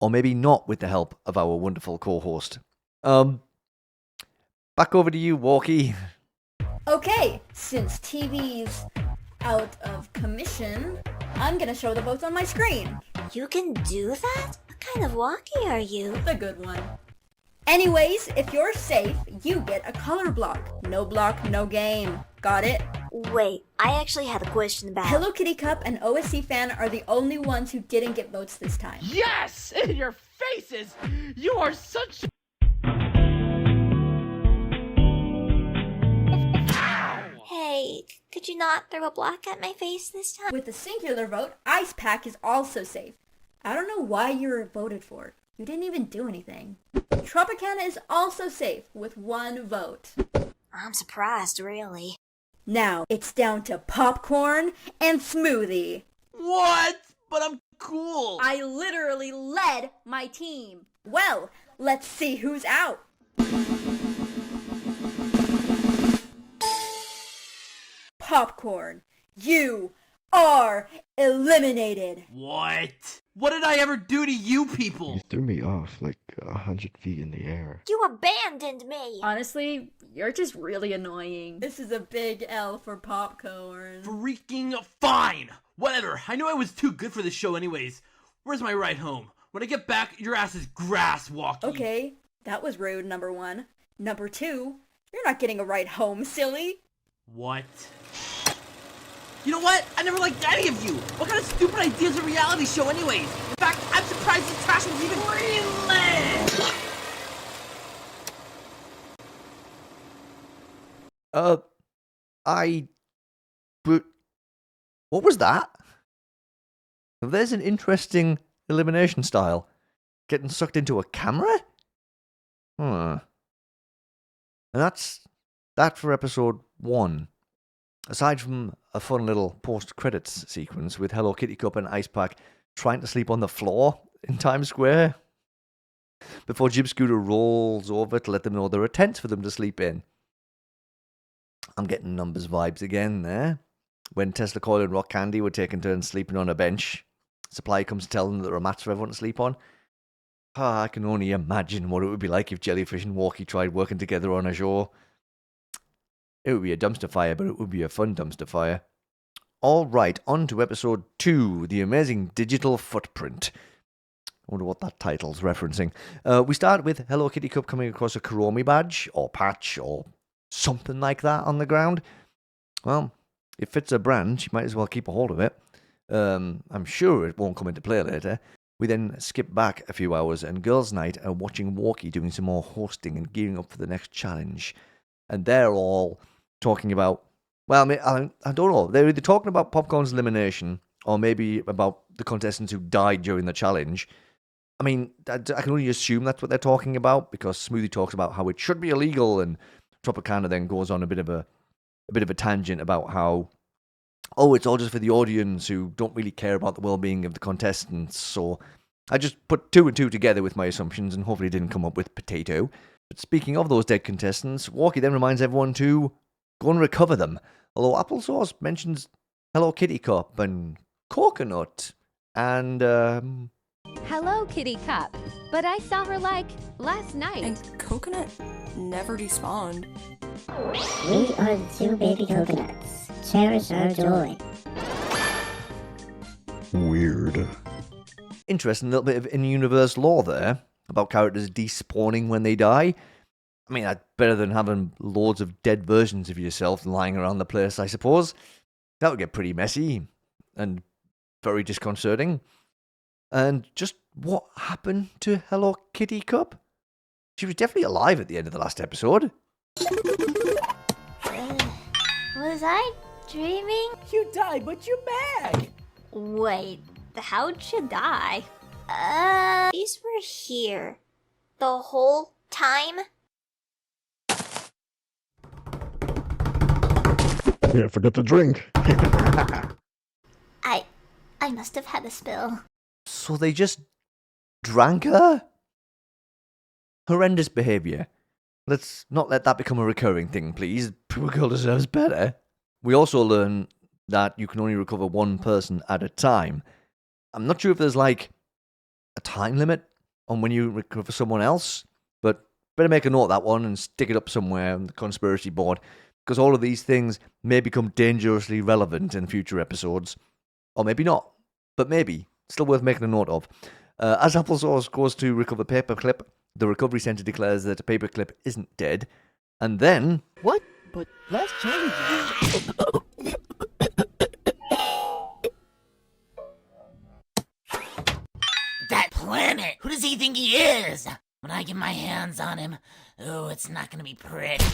Or maybe not with the help of our wonderful co-host. Back over to you, Walkie. Okay, since TV's out of commission, I'm gonna show the votes on my screen. you can do that? What kind of walkie are you? The good one. Anyways, if you're safe, you get a color block. No block, no game. Got it? Wait, I actually had a question about... Hello Kitty Cup and OSC Fan are the only ones who didn't get votes this time. Yes! In your faces! You are such... Hey, could you not throw a block at my face this time? With a singular vote, Ice Pack is also safe. I don't know why you were voted for. You didn't even do anything. Tropicana is also safe with 1 vote. I'm surprised, really. Now, it's down to Popcorn and Smoothie. What? But I'm cool. I literally led my team. Well, let's see who's out. Popcorn, you are eliminated. What? What did I ever do to you people? You threw me off like 100 feet in the air. You abandoned me. Honestly, you're just really annoying. This is a big L for Popcorn. Freaking fine. Whatever. I knew I was too good for this show anyways. Where's my ride home? When I get back, your ass is grass, Walkie. Okay, that was rude, number 1. Number 2, you're not getting a ride home, silly. What? You know what? I never liked any of you. What kind of stupid idea is a reality show anyways? In fact, I'm surprised Ash was even greenlit! But what was that? There's an interesting elimination style. Getting sucked into a camera? And that's that for episode 1. Aside from a fun little post-credits sequence with Hello Kitty Cup and Ice Pack trying to sleep on the floor in Times Square before Jib Scooter rolls over to let them know there are tents for them to sleep in. I'm getting Numbers vibes again there. When Tesla Coil and Rock Candy were taking turns sleeping on a bench, Supply comes to tell them that there are mats for everyone to sleep on. I can only imagine what it would be like if Jellyfish and Walkie tried working together on a show. It would be a dumpster fire, but it would be a fun dumpster fire. Alright, on to episode 2, The Amazing Digital Footprint. I wonder what that title's referencing. We start with Hello Kitty Cup coming across a Kuromi badge, or patch, or something like that on the ground. Well, if it's a brand, she might as well keep a hold of it. I'm sure it won't come into play later. We then skip back a few hours, and Girls' Night are watching Walkie doing some more hosting and gearing up for the next challenge. And they're all talking about, well, I don't know. They're either talking about Popcorn's elimination, or maybe about the contestants who died during the challenge. I mean, I can only assume that's what they're talking about, because Smoothie talks about how it should be illegal, and Tropicana then goes on a bit of a tangent about how, oh, it's all just for the audience who don't really care about the well-being of the contestants. So I just put 2 and 2 together with my assumptions and hopefully didn't come up with potato. But speaking of those dead contestants, Walkie then reminds everyone to go and recover them. Although Applesauce mentions Hello Kitty Cup and Coconut and Hello Kitty Cup, but I saw her like last night. And Coconut never despawned. We are the 2 baby coconuts. Cherish our joy. Weird. Interesting little bit of in-universe lore there about characters despawning when they die. I mean, that's better than having loads of dead versions of yourself lying around the place, I suppose. That would get pretty messy and very disconcerting. And just what happened to Hello Kitty Cup? She was definitely alive at the end of the last episode. Was I dreaming? You died, but you're back! Wait, how'd you die? These were here the whole time? Yeah, forget to drink. I must have had a spill. So they just drank her? Horrendous behaviour. Let's not let that become a recurring thing, please. Poor girl deserves better. We also learn that you can only recover one person at a time. I'm not sure if there's like a time limit on when you recover someone else, but better make a note of that one and stick it up somewhere on the conspiracy board, because all of these things may become dangerously relevant in future episodes. Or maybe not, but maybe. Still worth making a note of. As Applesauce goes to recover Paperclip, the recovery center declares that Paperclip isn't dead, and then... What? But last challenge... That planet! Who does he think he is? When I get my hands on him, oh, it's not gonna be pretty.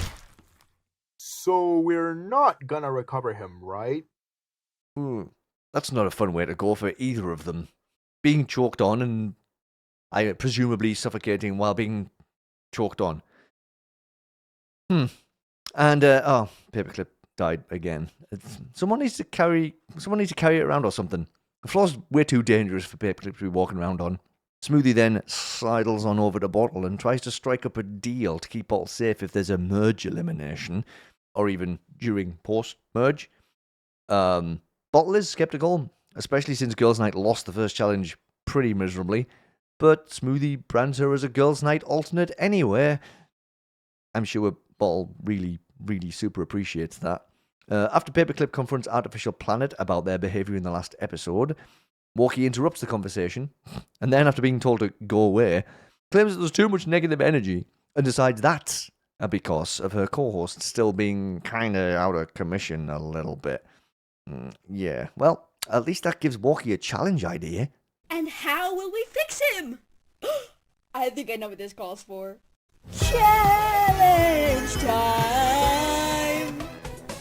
So we're not gonna recover him, right? That's not a fun way to go for either of them. Being choked on and presumably suffocating while being choked on. And Paperclip died again. Someone needs to carry it around or something. The floor's way too dangerous for Paperclip to be walking around on. Smoothie then sidles on over to Bottle and tries to strike up a deal to keep Bottle safe if there's a merge elimination, or even during post-merge. Bottle is skeptical, especially since Girls' Night lost the first challenge pretty miserably, but Smoothie brands her as a Girls' Night alternate anyway. I'm sure Bottle really, really super appreciates that. After Paperclip confronts Artificial Planet about their behaviour in the last episode, Walkie interrupts the conversation, and then after being told to go away, claims that there's too much negative energy, and decides that's because of her co-host still being kinda out of commission a little bit. Yeah, well, at least that gives Walkie a challenge idea. And how will we fix him? I think I know what this calls for. Challenge time!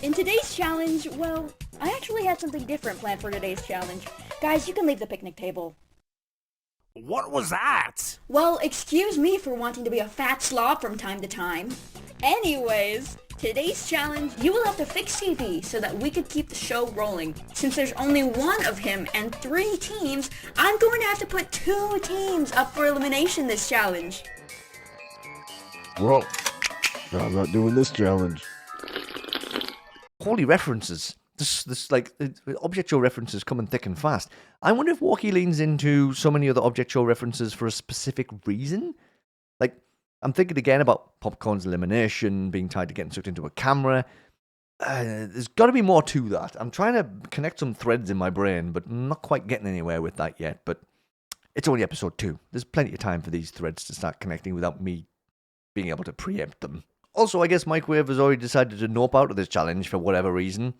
In today's challenge, well, I actually had something different planned for today's challenge. Guys, you can leave the picnic table. What was that? Well, excuse me for wanting to be a fat slob from time to time. Anyways, today's challenge, you will have to fix TV so that we could keep the show rolling. Since there's only one of him and 3 teams, I'm going to have to put 2 teams up for elimination this challenge. Well, I'm not doing this challenge. Holy references. This like, object show references coming thick and fast. I wonder if Walkie leans into so many other object show references for a specific reason? Like, I'm thinking again about Popcorn's elimination, being tied to getting sucked into a camera. There's got to be more to that. I'm trying to connect some threads in my brain, but I'm not quite getting anywhere with that yet. But it's only episode 2. There's plenty of time for these threads to start connecting without me being able to preempt them. Also, I guess Microwave has already decided to nope out of this challenge for whatever reason.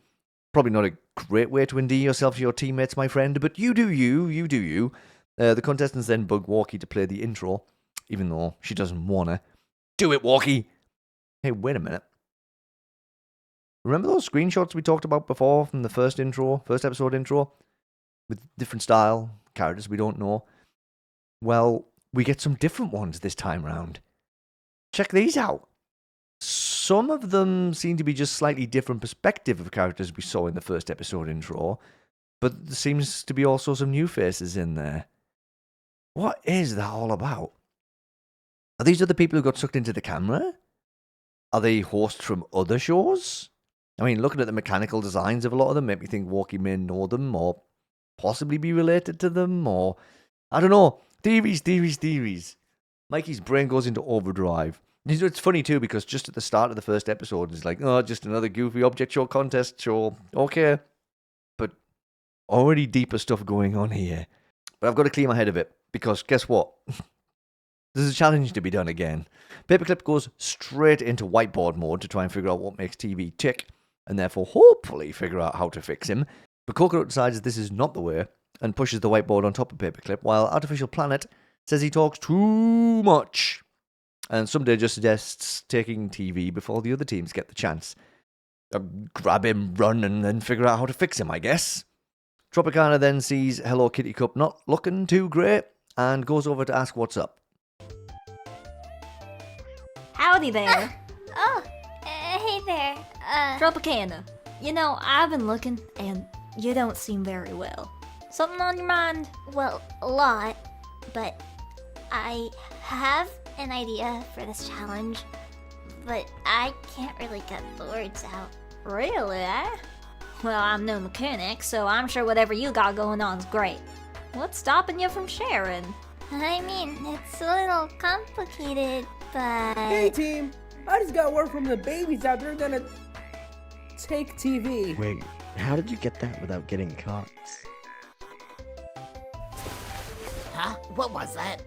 Probably not a great way to endear yourself to your teammates, my friend, but you do you, you do you. The contestants then bug Walkie to play the intro, even though she doesn't wanna. Do it, Walkie! Hey, wait a minute. Remember those screenshots we talked about before from the first episode intro? With different style, characters we don't know. Well, we get some different ones this time round. Check these out. Some of them seem to be just slightly different perspective of characters we saw in the first episode intro, but there seems to be also some new faces in there. What is that all about? Are these other people who got sucked into the camera? Are they hosts from other shows? I mean, looking at the mechanical designs of a lot of them, make me think Walkie may know them, or possibly be related to them, or... I don't know. Theories. Mikey's brain goes into overdrive. It's funny too, because just at the start of the first episode, it's like, oh, just another goofy object show contest show. Okay. But already deeper stuff going on here. But I've got to clear my head of it, because guess what? There's a challenge to be done again. Paperclip goes straight into whiteboard mode to try and figure out what makes TV tick, and therefore hopefully figure out how to fix him. But Coconut decides this is not the way, and pushes the whiteboard on top of Paperclip, while Artificial Planet says he talks too much. And Someday just suggests taking TV before the other teams get the chance. Grab him, run, and then figure out how to fix him, I guess. Tropicana then sees Hello Kitty Cup not looking too great, and goes over to ask what's up. Howdy there. Hey there. Tropicana. You know, I've been looking, and you don't seem very well. Something on your mind? Well, a lot, but I have an idea for this challenge, but I can't really get the words out. Really, eh? Well, I'm no mechanic, so I'm sure whatever you got going on is great. What's stopping you from sharing? I mean, it's a little complicated, but... Hey team, I just got word from the babies out there gonna take TV. Wait, how did you get that without getting caught? Huh? What was that?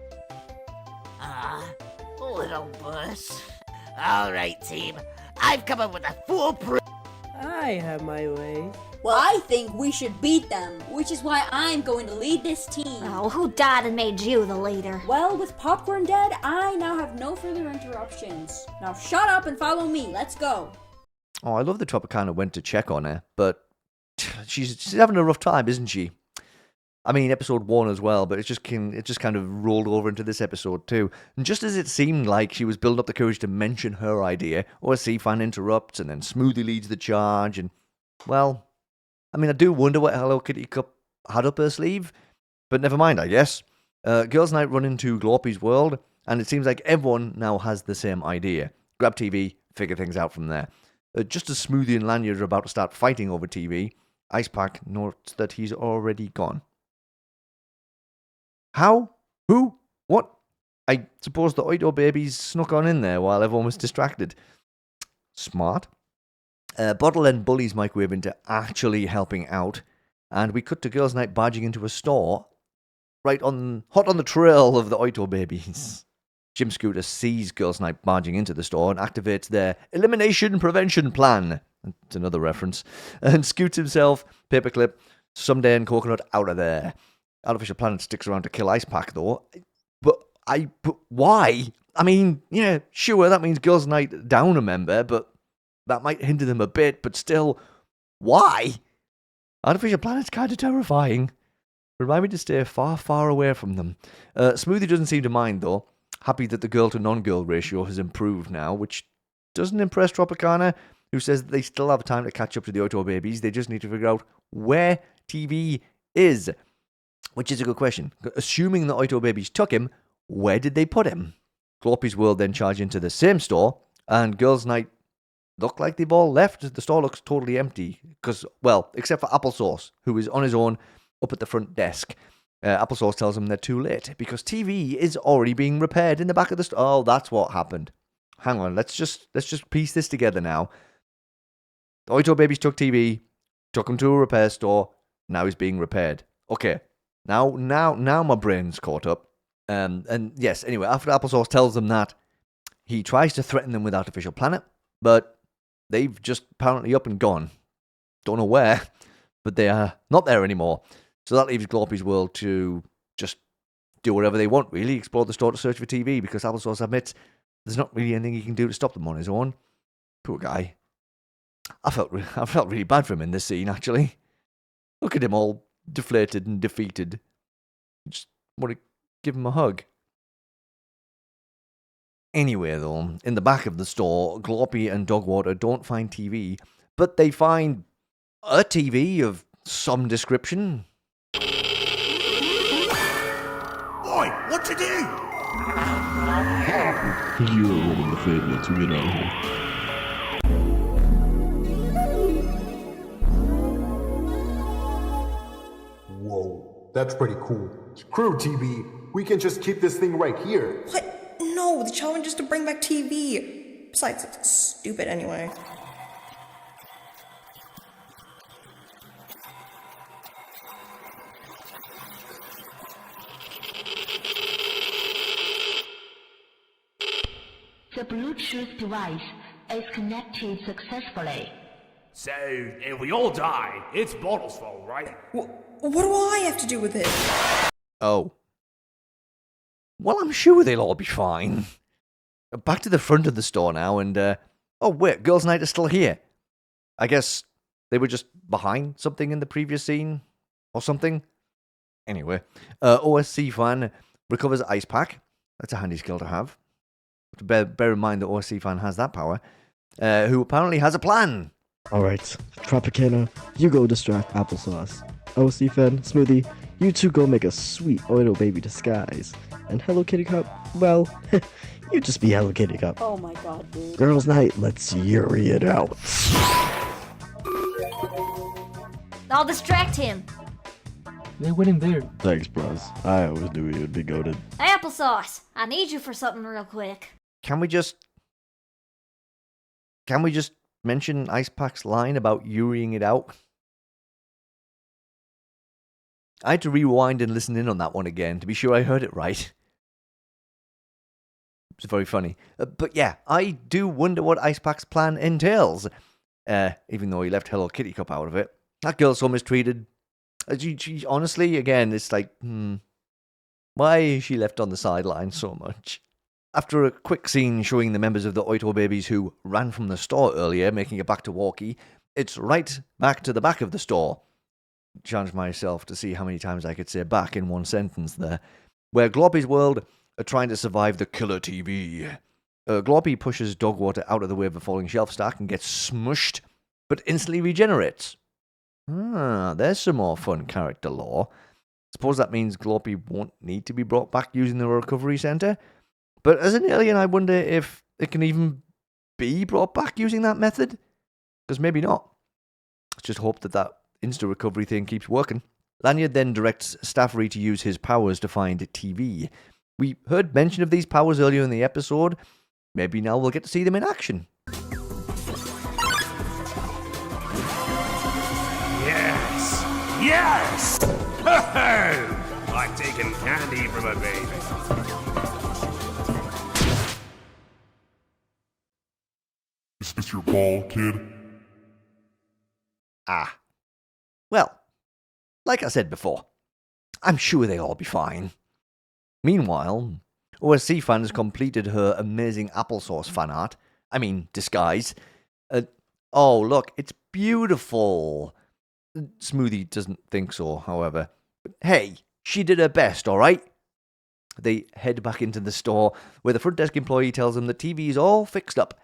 Little bush. Alright, team. I've come up with a foolproof... I have my way. Well, I think we should beat them, which is why I'm going to lead this team. Oh, who died and made you the leader? Well, with Popcorn dead, I now have no further interruptions. Now shut up and follow me. Let's go. Oh, I love that Tropicana went to check on her, but she's having a rough time, isn't she? I mean, episode 1 as well, but it just kind of rolled over into this episode too. And just as it seemed like she was building up the courage to mention her idea, OSC fan interrupts and then smoothly leads the charge. And, well, I mean, I do wonder what Hello Kitty Cup had up her sleeve, but never mind, I guess. Girls' Night run into Glorpy's world, and it seems like everyone now has the same idea. Grab TV, figure things out from there. Just as Smoothie and Lanyard are about to start fighting over TV, Icepack notes that he's already gone. How? Who? What? I suppose the Oito babies snuck on in there while everyone was distracted. Smart. Bottle then bullies Microwave into actually helping out, and we cut to Girls' Night barging into a store, hot on the trail of the Oito babies. Jim Scooter sees Girls' Night barging into the store and activates their elimination prevention plan. That's another reference. And scoots himself, Paperclip, Someday and Coconut out of there. Artificial Planet sticks around to kill Icepack, though. But But why? I mean, yeah, sure, that means Girls' Night down a member, but that might hinder them a bit, but still, why? Artificial planet's kind of terrifying. Remind me to stay far, far away from them. Smoothie doesn't seem to mind, though. Happy that the girl to non-girl ratio has improved now, which doesn't impress Tropicana, who says that they still have time to catch up to the Oito babies. They just need to figure out where TV is. Which is a good question. Assuming the Oito babies took him, where did they put him? Glorpy's World then charge into the same store, and Girls' Night look like they've all left. The store looks totally empty, because, well, except for Applesauce, who is on his own up at the front desk. Applesauce tells him they're too late, because TV is already being repaired in the back of the store. Oh, that's what happened. Hang on, let's just piece this together now. The Oito babies took TV, took him to a repair store, now he's being repaired. Okay, now my brain's caught up. And yes, anyway, after Applesauce tells them that, he tries to threaten them with Artificial Planet, but they've just apparently up and gone. Don't know where, but they are not there anymore. So that leaves Glorpy's World to just do whatever they want, really. Explore the store to search for TV, because Applesauce admits there's not really anything he can do to stop them on his own. Poor guy. I felt really bad for him in this scene, actually. Look at him all deflated and defeated. Just want to give him a hug. Anyway, though, in the back of the store, Glorpy and Dogwater don't find TV, but they find a TV of some description. Oi, what to do? You're one of the favorites, you know. Whoa, that's pretty cool. Screw TV. We can just keep this thing right here. What? No, the challenge is to bring back TV. Besides, it's stupid anyway. The Bluetooth device is connected successfully. So, if we all die, it's Bottle's fault, right? What do I have to do with it? Oh. Well, I'm sure they'll all be fine. Back to the front of the store now, and, oh wait, Girls' Night is still here. I guess they were just behind something in the previous scene, or something. Anyway, OSC fan recovers Ice Pack. That's a handy skill to have. Bear in mind that OSC fan has that power, who apparently has a plan. Alright, Tropicana, you go distract Applesauce. OC Fan, Smoothie, you two go make a sweet Oito baby disguise. And Hello Kitty Cup, well, you just be Hello Kitty Cup. Oh my god, dude. Girls' Night, let's yuri it out. I'll distract him. They went in there. Thanks, bros. I always knew you would be goated. Hey, Applesauce, I need you for something real quick. Can we just mention Ice Pack's line about yuriing it out? I had to rewind and listen in on that one again to be sure I heard it right. It's very funny. But yeah, I do wonder what Ice Pack's plan entails. Even though he left Hello Kitty Cup out of it. That girl's so mistreated. She honestly, again, it's like, why is she left on the sideline so much? After a quick scene showing the members of the Oito babies who ran from the store earlier making it back to Walkie, it's right back to the back of the store. Challenged myself to see how many times I could say back in one sentence there. Where Glorpy's World are trying to survive the killer TV. Glorpy pushes Dogwater out of the way of a falling shelf stack and gets smushed, but instantly regenerates. There's some more fun character lore. Suppose that means Glorpy won't need to be brought back using the recovery center. But as an alien, I wonder if it can even be brought back using that method? Because maybe not. Let's just hope that insta-recovery thing keeps working. Lanyard then directs Staffery to use his powers to find TV. We heard mention of these powers earlier in the episode. Maybe now we'll get to see them in action. Yes! Yes! Ho-ho! Like taking candy from a baby. Is this your ball, kid? Well, like I said before, I'm sure they'll all be fine. Meanwhile, OSC fan has completed her amazing applesauce fan art. I mean, disguise. Oh, look, it's beautiful. Smoothie doesn't think so, however. But hey, she did her best, alright? They head back into the store, where the front desk employee tells them the TV is all fixed up.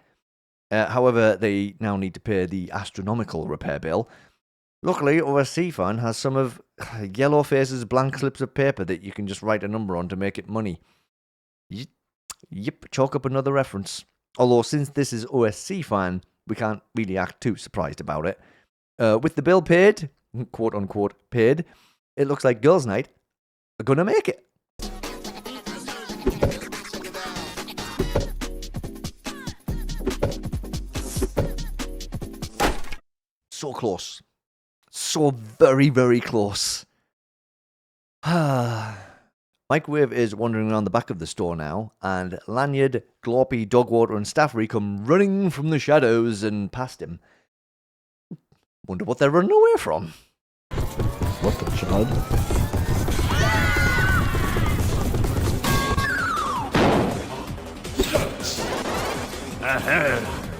However, they now need to pay the astronomical repair bill. Luckily, OSC fan has some of Yellowface's blank slips of paper that you can just write a number on to make it money. Yep, chalk up another reference. Although, since this is OSC fan, we can't really act too surprised about it. With the bill paid, quote-unquote paid, it looks like girls' night are gonna make it. So close. So very, very close. Microwave is wandering around the back of the store now, and Lanyard, Glorpy, Dogwater, and Staffery come running from the shadows and past him. Wonder what they're running away from. What the chud?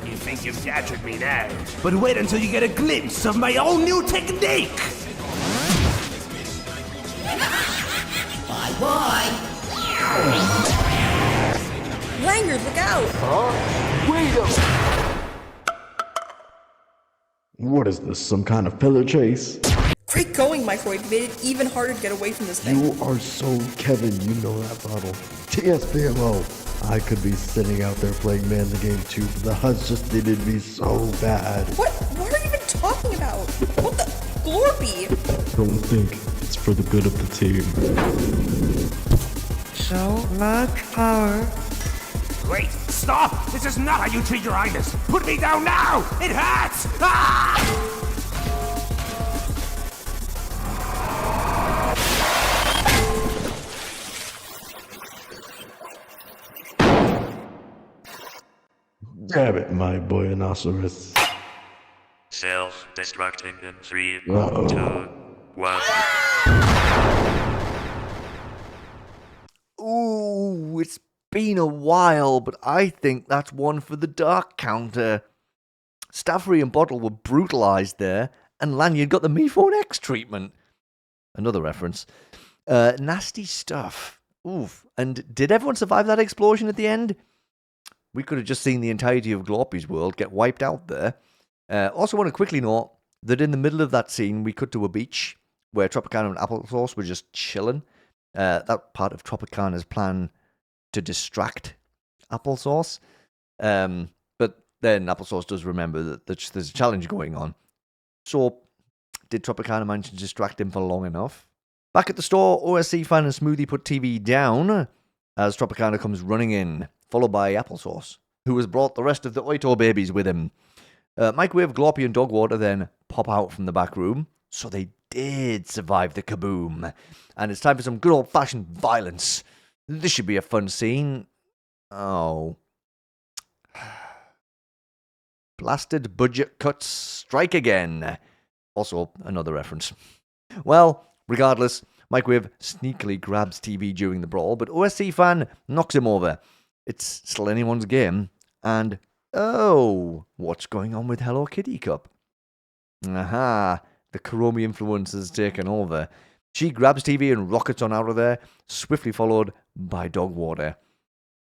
You think you've captured me now? But wait until you get a glimpse of my all-new technique! Bye-bye! Lanyard, look out! Huh? Wait a... What is this, some kind of pillar chase? Great going, Microwave. You made it even harder to get away from this thing. You are so Kevin, you know that bottle. TSPMO. I could be sitting out there playing Man the Game too, but the HUDs just needed me so bad. What are you even talking about? What the? Glorpy! Don't think it's for the good of the team. So much power. Wait, stop! This is not how you treat your highness! Put me down now! It hurts! Ah! Damn it, my boyonosaurus. Self-destructing in 3, Uh-oh. 2, 1. Ooh, it's been a while, but I think that's one for the dark counter. Staffery and Bottle were brutalized there, and Lanyard got the Me Phone X treatment. Another reference. Nasty stuff. Oof. And did everyone survive that explosion at the end? We could have just seen the entirety of Glorpy's world get wiped out there. Also want to quickly note that in the middle of that scene, we cut to a beach where Tropicana and Applesauce were just chilling. That part of Tropicana's plan to distract Applesauce. But then Applesauce does remember that there's a challenge going on. So, did Tropicana manage to distract him for long enough? Back at the store, OSC fan and Smoothie put TV down as Tropicana comes running in, followed by Applesauce, who has brought the rest of the Oito babies with him. Microwave, Glorpy, and Dogwater then pop out from the back room, so they did survive the kaboom. And it's time for some good old-fashioned violence. This should be a fun scene. Oh. Blasted budget cuts strike again. Also, another reference. Well, regardless, Microwave sneakily grabs TV during the brawl, but OSC fan knocks him over. It's still anyone's game, and oh, what's going on with Hello Kitty Cup? Aha, the Kuromi influence has taken over. She grabs TV and rockets on out of there, swiftly followed by Dogwater.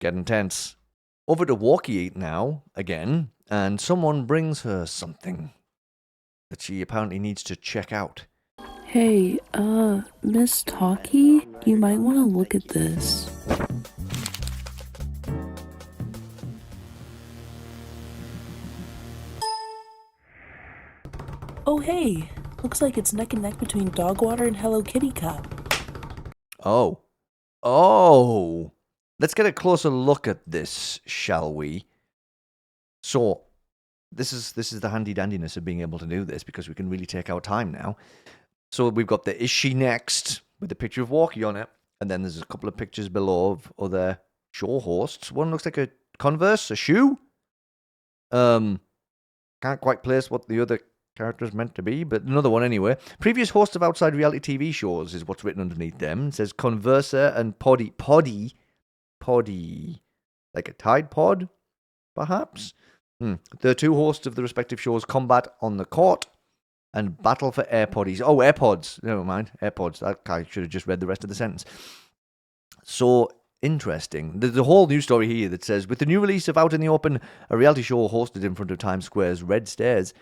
Getting tense. Over to Walkie now, again, and someone brings her something that she apparently needs to check out. Hey, Miss Talkie, you might want to look at this. Oh hey, looks like it's neck and neck between Dogwater and Hello Kitty Cup. Oh. Let's get a closer look at this, shall we? So, this is the handy dandiness of being able to do this, because we can really take our time now. So we've got the Is She Next with a picture of Walkie on it, and then there's a couple of pictures below of other show hosts. One looks like a Converse, a shoe. Can't quite place what the other character's meant to be, but another one anyway. Previous hosts of outside reality TV shows is what's written underneath them. It says Converser and Poddy. poddy. Like a Tide Pod, perhaps? The two hosts of the respective shows combat on the court and battle for AirPoddies. Oh, AirPods. Never mind. AirPods. That guy should have just read the rest of the sentence. So interesting. There's a whole news story here that says, with the new release of Out in the Open, a reality show hosted in front of Times Square's red stairs,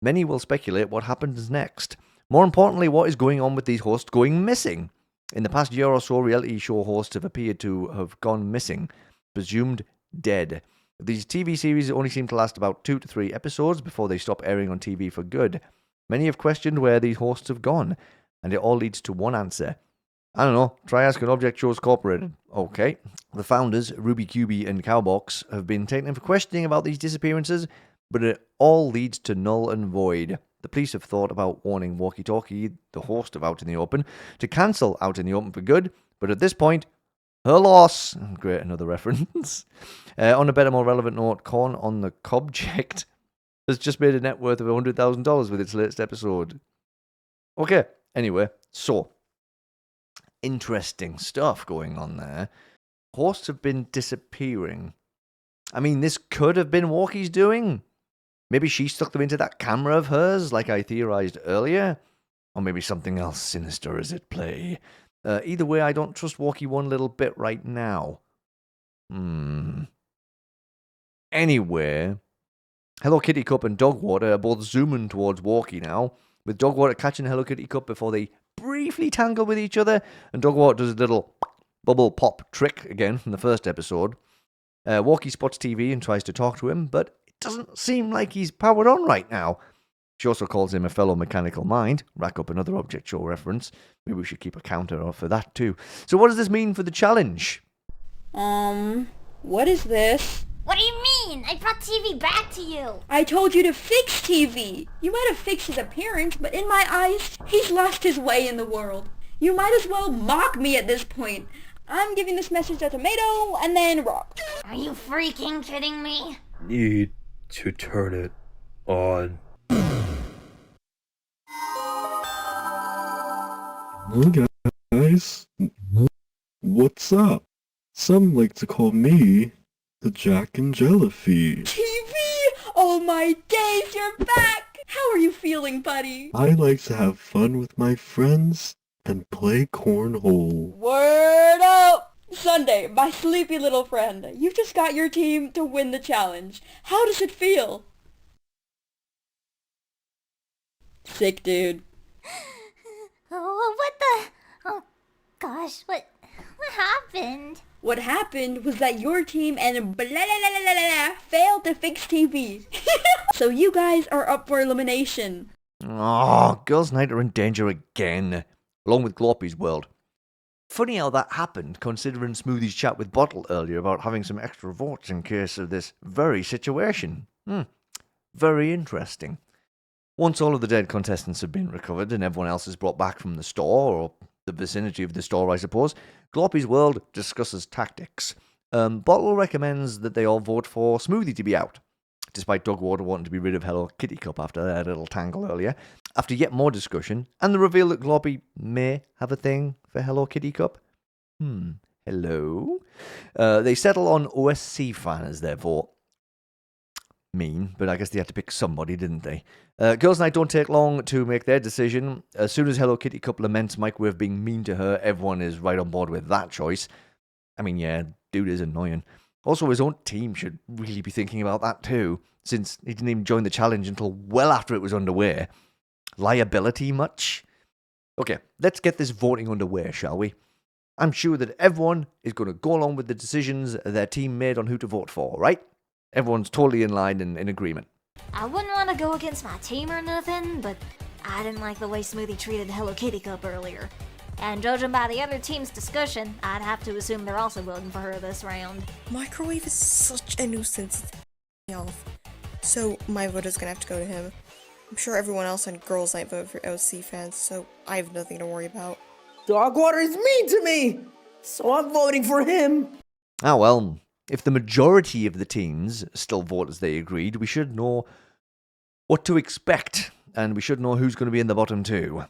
many will speculate what happens next. More importantly, what is going on with these hosts going missing? In the past year or so, reality show hosts have appeared to have gone missing, presumed dead. These TV series only seem to last about 2 to 3 episodes before they stop airing on TV for good. Many have questioned where these hosts have gone, and it all leads to one answer. I don't know, try asking Objectshows Corporated. Okay. The founders, Ruby QB and Cowbox, have been taken in for questioning about these disappearances, but it all leads to null and void. The police have thought about warning Walkie Talkie, the host of Out in the Open, to cancel Out in the Open for good, but at this point, her loss. Great, another reference. On a better, more relevant note, Corn on the Cobject has just made a net worth of $100,000 with its latest episode. Okay, anyway, so interesting stuff going on there. Hosts have been disappearing. I mean, this could have been Walkie's doing. Maybe she stuck them into that camera of hers, like I theorized earlier. Or maybe something else sinister is at play. Either way, I don't trust Walkie one little bit right now. Anyway, Hello Kitty Cup and Dogwater are both zooming towards Walkie now, with Dogwater catching Hello Kitty Cup before they briefly tangle with each other, and Dogwater does a little bubble pop trick again from the first episode. Walkie spots TV and tries to talk to him, but it doesn't seem like he's powered on right now. She also calls him a fellow mechanical mind. Rack up another object show reference. Maybe we should keep a counter for that too. So what does this mean for the challenge? What is this? What do you mean? I brought TV back to you. I told you to fix TV. You might have fixed his appearance, but in my eyes, he's lost his way in the world. You might as well mock me at this point. I'm giving this message a tomato and then rock. Are you freaking kidding me? Need to turn it on. Hey guys, what's up? Some like to call me the Jack and Jellyfee. TV! Oh my days, you're back! How are you feeling, buddy? I like to have fun with my friends and play cornhole. Word up! Sunday, my sleepy little friend, you just got your team to win the challenge. How does it feel? Sick, dude. Oh, what the? Oh, gosh, what happened? What happened was that your team and blah, blah, blah, blah, blah, failed to fix TV. So you guys are up for elimination. Oh, Girls' Night are in danger again, along with Glorpy's World. Funny how that happened, considering Smoothie's chat with Bottle earlier about having some extra votes in case of this very situation. Very interesting. Once all of the dead contestants have been recovered and everyone else is brought back from the store, or the vicinity of the store, I suppose, Glorpy's World discusses tactics. Bottle recommends that they all vote for Smoothie to be out, despite Dogwater wanting to be rid of Hello Kitty Cup after their little tangle earlier. After yet more discussion, and the reveal that Glorpy may have a thing for Hello Kitty Cup. Hello? They settle on OSC fan as their vote. Mean, but I guess they had to pick somebody, didn't they? Girls' Night don't take long to make their decision. As soon as Hello Kitty Cup laments Microwave being mean to her, everyone is right on board with that choice. I mean, yeah, dude is annoying. Also, his own team should really be thinking about that too, since he didn't even join the challenge until well after it was underway. Liability much? Okay, let's get this voting underway, shall we? I'm sure that everyone is going to go along with the decisions their team made on who to vote for, right? Everyone's totally in line and in agreement. I wouldn't want to go against my team or nothing, but I didn't like the way Smoothie treated Hello Kitty Cup earlier. And judging by the other team's discussion, I'd have to assume they're also voting for her this round. Microwave is such a nuisance. It's off. So my vote is gonna have to go to him. I'm sure everyone else on Girls' Night voted for OC fans, so I have nothing to worry about. Dogwater is mean to me, so I'm voting for him. Ah well, if the majority of the teams still vote as they agreed, we should know what to expect, and we should know who's going to be in the bottom two.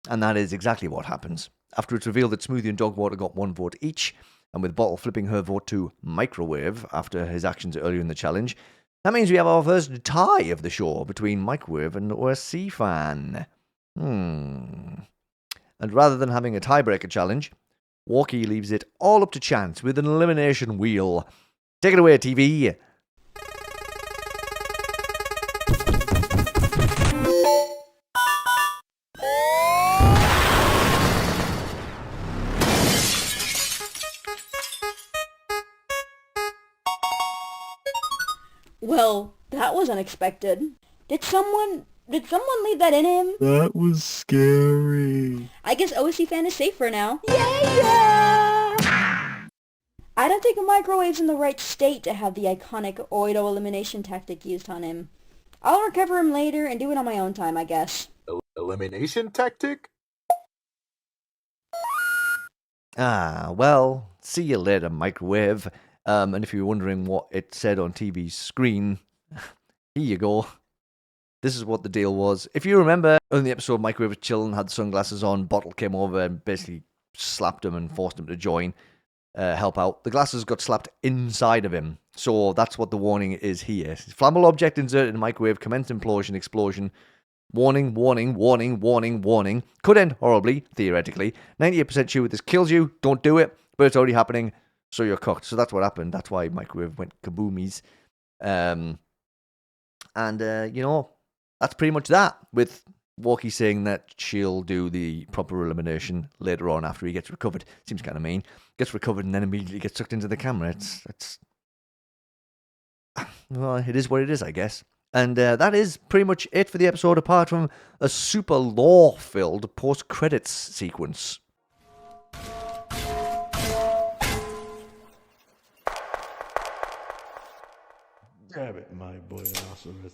And that is exactly what happens. After it's revealed that Smoothie and Dogwater got one vote each, and with Bottle flipping her vote to Microwave after his actions earlier in the challenge, that means we have our first tie of the show between Microwave and OSC Fan. And rather than having a tiebreaker challenge, Walkie leaves it all up to chance with an elimination wheel. Take it away, TV. Well, that was unexpected. Did someone leave that in him? That was scary. I guess OSC Fan is safe for now. Yeah! I don't think a microwave's in the right state to have the iconic Oido elimination tactic used on him. I'll recover him later and do it on my own time, I guess. Elimination tactic? Well, see you later, Microwave. And if you're wondering what it said on TV's screen, here you go. This is what the deal was. If you remember, in the episode, Microwave was chilling, had sunglasses on, Bottle came over and basically slapped him and forced him to join, help out. The glasses got slapped inside of him. So that's what the warning is here. Flammable object inserted in the microwave, commenced implosion, explosion. Warning, warning, warning, warning, warning. Could end horribly, theoretically. 98% sure this kills you. Don't do it. But it's already happening. So you're cooked. So that's what happened. That's why Microwave went kaboomies. That's pretty much that. With Walkie saying that she'll do the proper elimination later on after he gets recovered. Seems kind of mean. Gets recovered and then immediately gets sucked into the camera. Well, it is what it is, I guess. And that is pretty much it for the episode, apart from a super lore-filled post-credits sequence. Damn it, my boy Awesomeness.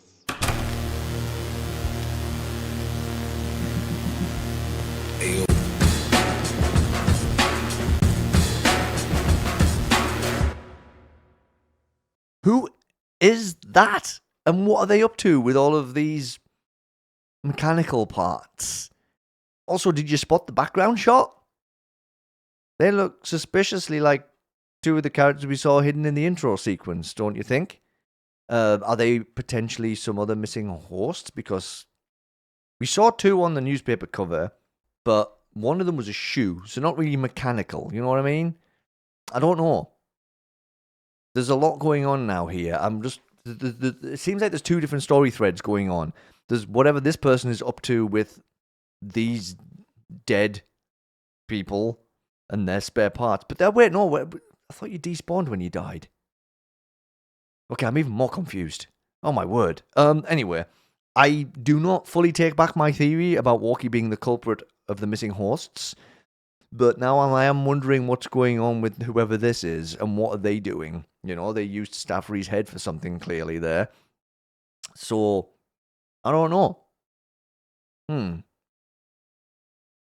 Who is that? And what are they up to with all of these mechanical parts? Also, did you spot the background shot? They look suspiciously like two of the characters we saw hidden in the intro sequence, don't you think? Are they potentially some other missing hosts? Because we saw two on the newspaper cover, but one of them was a shoe, so not really mechanical, you know what I mean? I don't know. There's a lot going on now here. It seems like there's two different story threads going on. There's whatever this person is up to with these dead people and their spare parts. But wait, no, I thought you despawned when you died. Okay, I'm even more confused. Oh my word. Anyway, I do not fully take back my theory about Walkie being the culprit of the missing hosts. But now I am wondering what's going on with whoever this is and what are they doing. You know, they used Stafford's head for something clearly there. So, I don't know.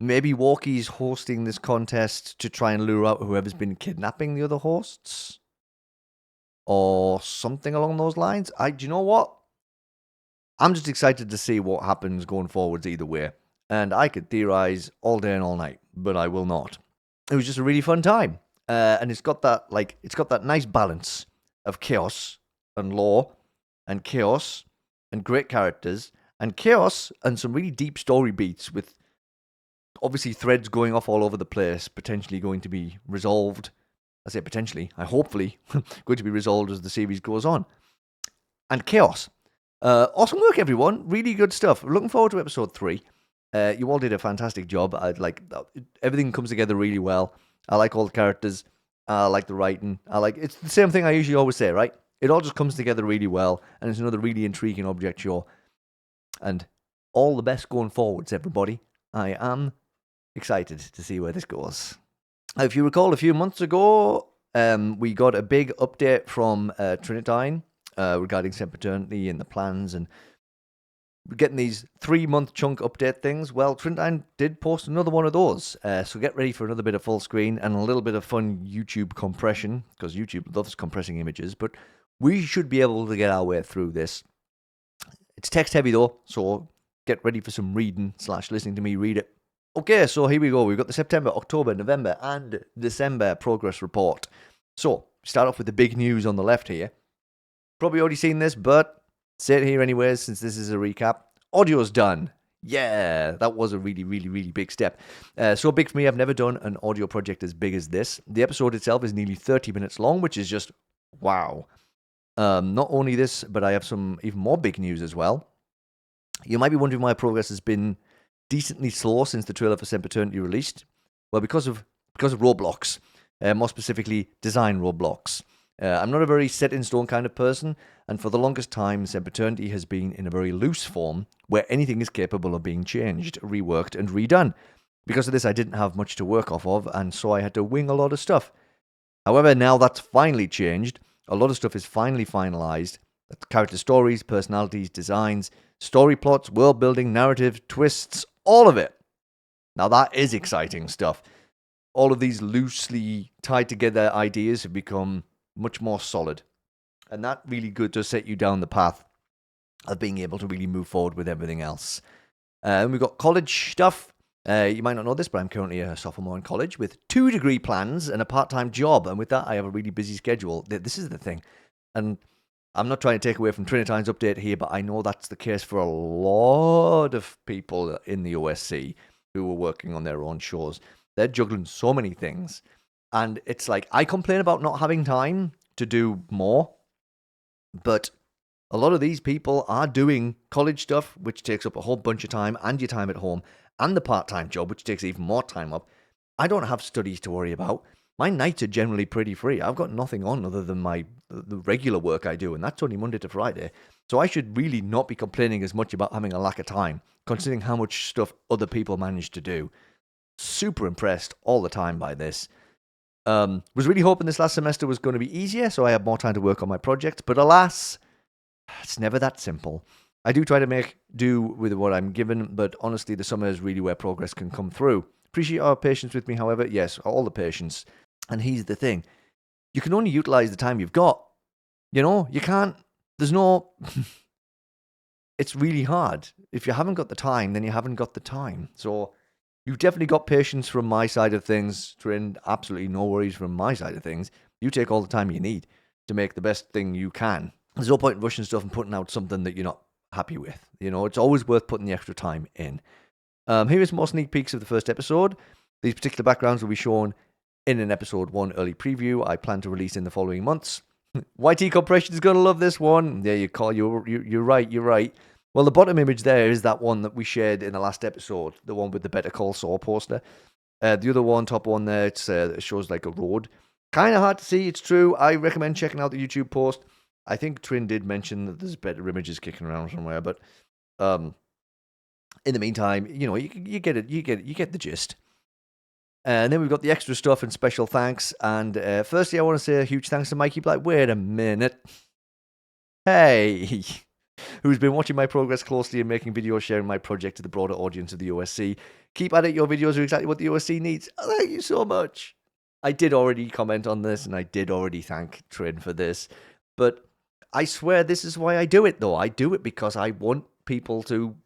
Maybe Walkie's hosting this contest to try and lure out whoever's been kidnapping the other hosts? Or something along those lines? Do you know what? I'm just excited to see what happens going forwards either way. And I could theorize all day and all night, but I will not. It was just a really fun time. And it's got that nice balance of chaos and lore and chaos and great characters and chaos and some really deep story beats with obviously threads going off all over the place, potentially going to be resolved. I say potentially, hopefully going to be resolved as the series goes on. And chaos. Awesome work, everyone. Really good stuff. Looking forward to episode 3. You all did a fantastic job. Everything comes together really well. I like all the characters. I like the writing. It's the same thing I usually always say, right? It all just comes together really well, and it's another really intriguing object show. And all the best going forwards, everybody. I am excited to see where this goes. If you recall, a few months ago, we got a big update from Trinitine regarding Sempiternity and the plans, and we're getting these 3-month chunk update things. Well, Trinitine did post another one of those, so get ready for another bit of full screen and a little bit of fun YouTube compression, because YouTube loves compressing images, but we should be able to get our way through this. It's text heavy though, so get ready for some reading / listening to me read it. Okay, so here we go. We've got the September, October, November, and December progress report. So, start off with the big news on the left here. Probably already seen this, but say it here anyways, since this is a recap. Audio's done. Yeah, that was a really, really, really big step. So big for me, I've never done an audio project as big as this. The episode itself is nearly 30 minutes long, which is just wow. Not only this, but I have some even more big news as well. You might be wondering why progress has been decently slow since the trailer for Sempiternity released. Well, because of Roblox, more specifically design Roblox. I'm not a very set-in-stone kind of person, and for the longest time, Sempiternity has been in a very loose form, where anything is capable of being changed, reworked, and redone. Because of this, I didn't have much to work off of, and so I had to wing a lot of stuff. However, now that's finally changed. A lot of stuff is finally finalized. Character stories, personalities, designs, story plots, world building, narrative, twists, all of it. Now that is exciting stuff. All of these loosely tied together ideas have become much more solid. And that really good does set you down the path of being able to really move forward with everything else. And we've got college stuff. You might not know this, but I'm currently a sophomore in college with 2 degree plans and a part-time job. And with that, I have a really busy schedule. This is the thing. And I'm not trying to take away from Trinitine's update here, but I know that's the case for a lot of people in the OSC who are working on their own shows. They're juggling so many things. And it's like, I complain about not having time to do more, but a lot of these people are doing college stuff, which takes up a whole bunch of time, and your time at home, and the part-time job, which takes even more time up. I don't have studies to worry about. My nights are generally pretty free. I've got nothing on other than the regular work I do, and that's only Monday to Friday. So I should really not be complaining as much about having a lack of time, considering how much stuff other people manage to do. Super impressed all the time by this. Was really hoping this last semester was going to be easier, so I had more time to work on my project, but alas, it's never that simple. I do try to make do with what I'm given, but honestly, the summer is really where progress can come through. Appreciate your patience with me, however. Yes, all the patience. And here's the thing. You can only utilize the time you've got. You know, you can't, there's no, it's really hard. If you haven't got the time, then you haven't got the time. So you've definitely got patience from my side of things, Trin. Absolutely no worries from my side of things. You take all the time you need to make the best thing you can. There's no point in rushing stuff and putting out something that you're not happy with. You know, it's always worth putting the extra time in. Here is more sneak peeks of the first episode. These particular backgrounds will be shown in an episode 1 early preview I plan to release in the following months. YT Compression is going to love this one. There you call, you're right. Well, the bottom image there is that one that we shared in the last episode, the one with the Better Call Saul poster. The other one, top one there, it shows like a road. Kind of hard to see, it's true. I recommend checking out the YouTube post. I think Trin did mention that there's better images kicking around somewhere, but in the meantime, you know, you get it, you get the gist. And then we've got the extra stuff and special thanks. And firstly, I want to say a huge thanks to Mikey Black. Wait a minute. Hey, who's been watching my progress closely and making videos sharing my project to the broader audience of the OSC. Keep at it, your videos are exactly what the OSC needs. Oh, thank you so much. I did already comment on this, and I did already thank Trin for this. But I swear this is why I do it, though. I do it because I want people to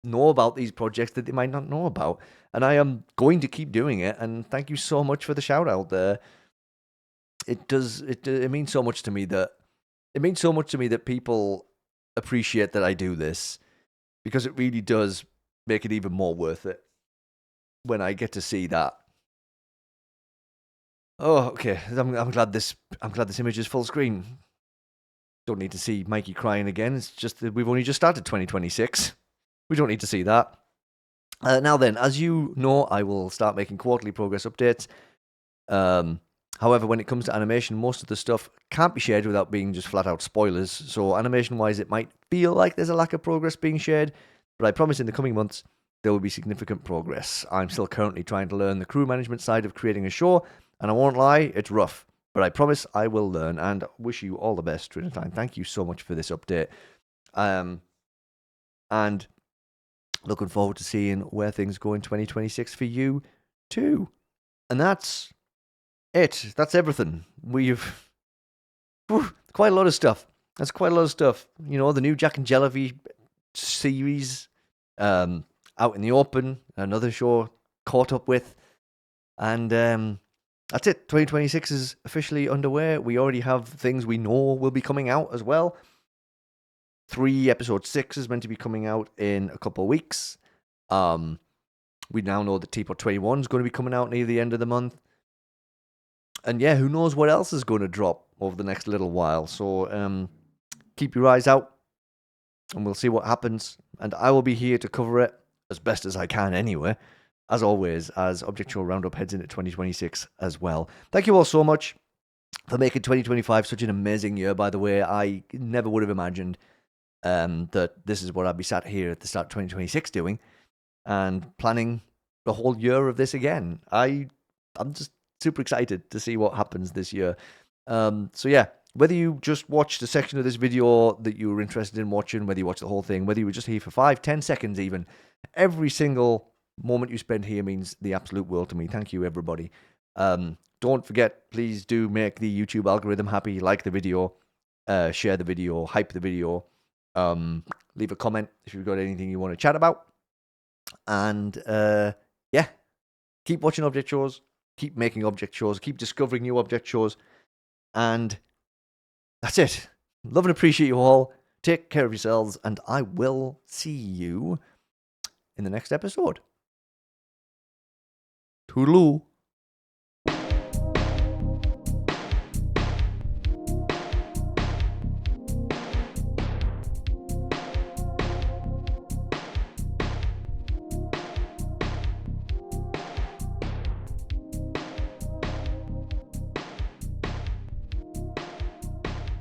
know about these projects that they might not know about. And I am going to keep doing it, and thank you so much for the shout out there. It means so much to me that people appreciate that I do this, because it really does make it even more worth it when I get to see that. Oh, okay. I'm glad this image is full screen. Don't need to see Mikey crying again. It's just that we've only just started 2026. We don't need to see that. Now then, as you know, I will start making quarterly progress updates. However, when it comes to animation, most of the stuff can't be shared without being just flat-out spoilers. So animation-wise, it might feel like there's a lack of progress being shared, but I promise in the coming months, there will be significant progress. I'm still currently trying to learn the crew management side of creating a show, and I won't lie, it's rough. But I promise I will learn, and wish you all the best, Trinitine. Thank you so much for this update. And looking forward to seeing where things go in 2026 for you, too. And that's it. That's everything. We've quite a lot of stuff. That's quite a lot of stuff. You know, the new Jack and Jellyfish series, out in the open. Another show caught up with. And that's it. 2026 is officially underway. We already have things we know will be coming out as well. Episode 6 is meant to be coming out in a couple of weeks. We now know that TPOT 21 is going to be coming out near the end of the month. And yeah, who knows what else is going to drop over the next little while. So keep your eyes out and we'll see what happens. And I will be here to cover it as best as I can anyway, as always, as Object Show Roundup heads into 2026 as well. Thank you all so much for making 2025 such an amazing year, by the way. I never would have imagined that this is what I'd be sat here at the start of 2026 doing and planning the whole year of this again. I'm just super excited to see what happens this year. So yeah, whether you just watched a section of this video that you were interested in watching, whether you watched the whole thing, whether you were just here for 5-10 seconds even, every single moment you spend here means the absolute world to me. Thank you, everybody. Don't forget, please do make the YouTube algorithm happy. Like the video, share the video, hype the video, leave a comment if you've got anything you want to chat about. And yeah, keep watching object shows, keep making object shows, keep discovering new object shows. And that's it. Love and appreciate you all. Take care of yourselves, and I will see you in the next episode. Toodaloo.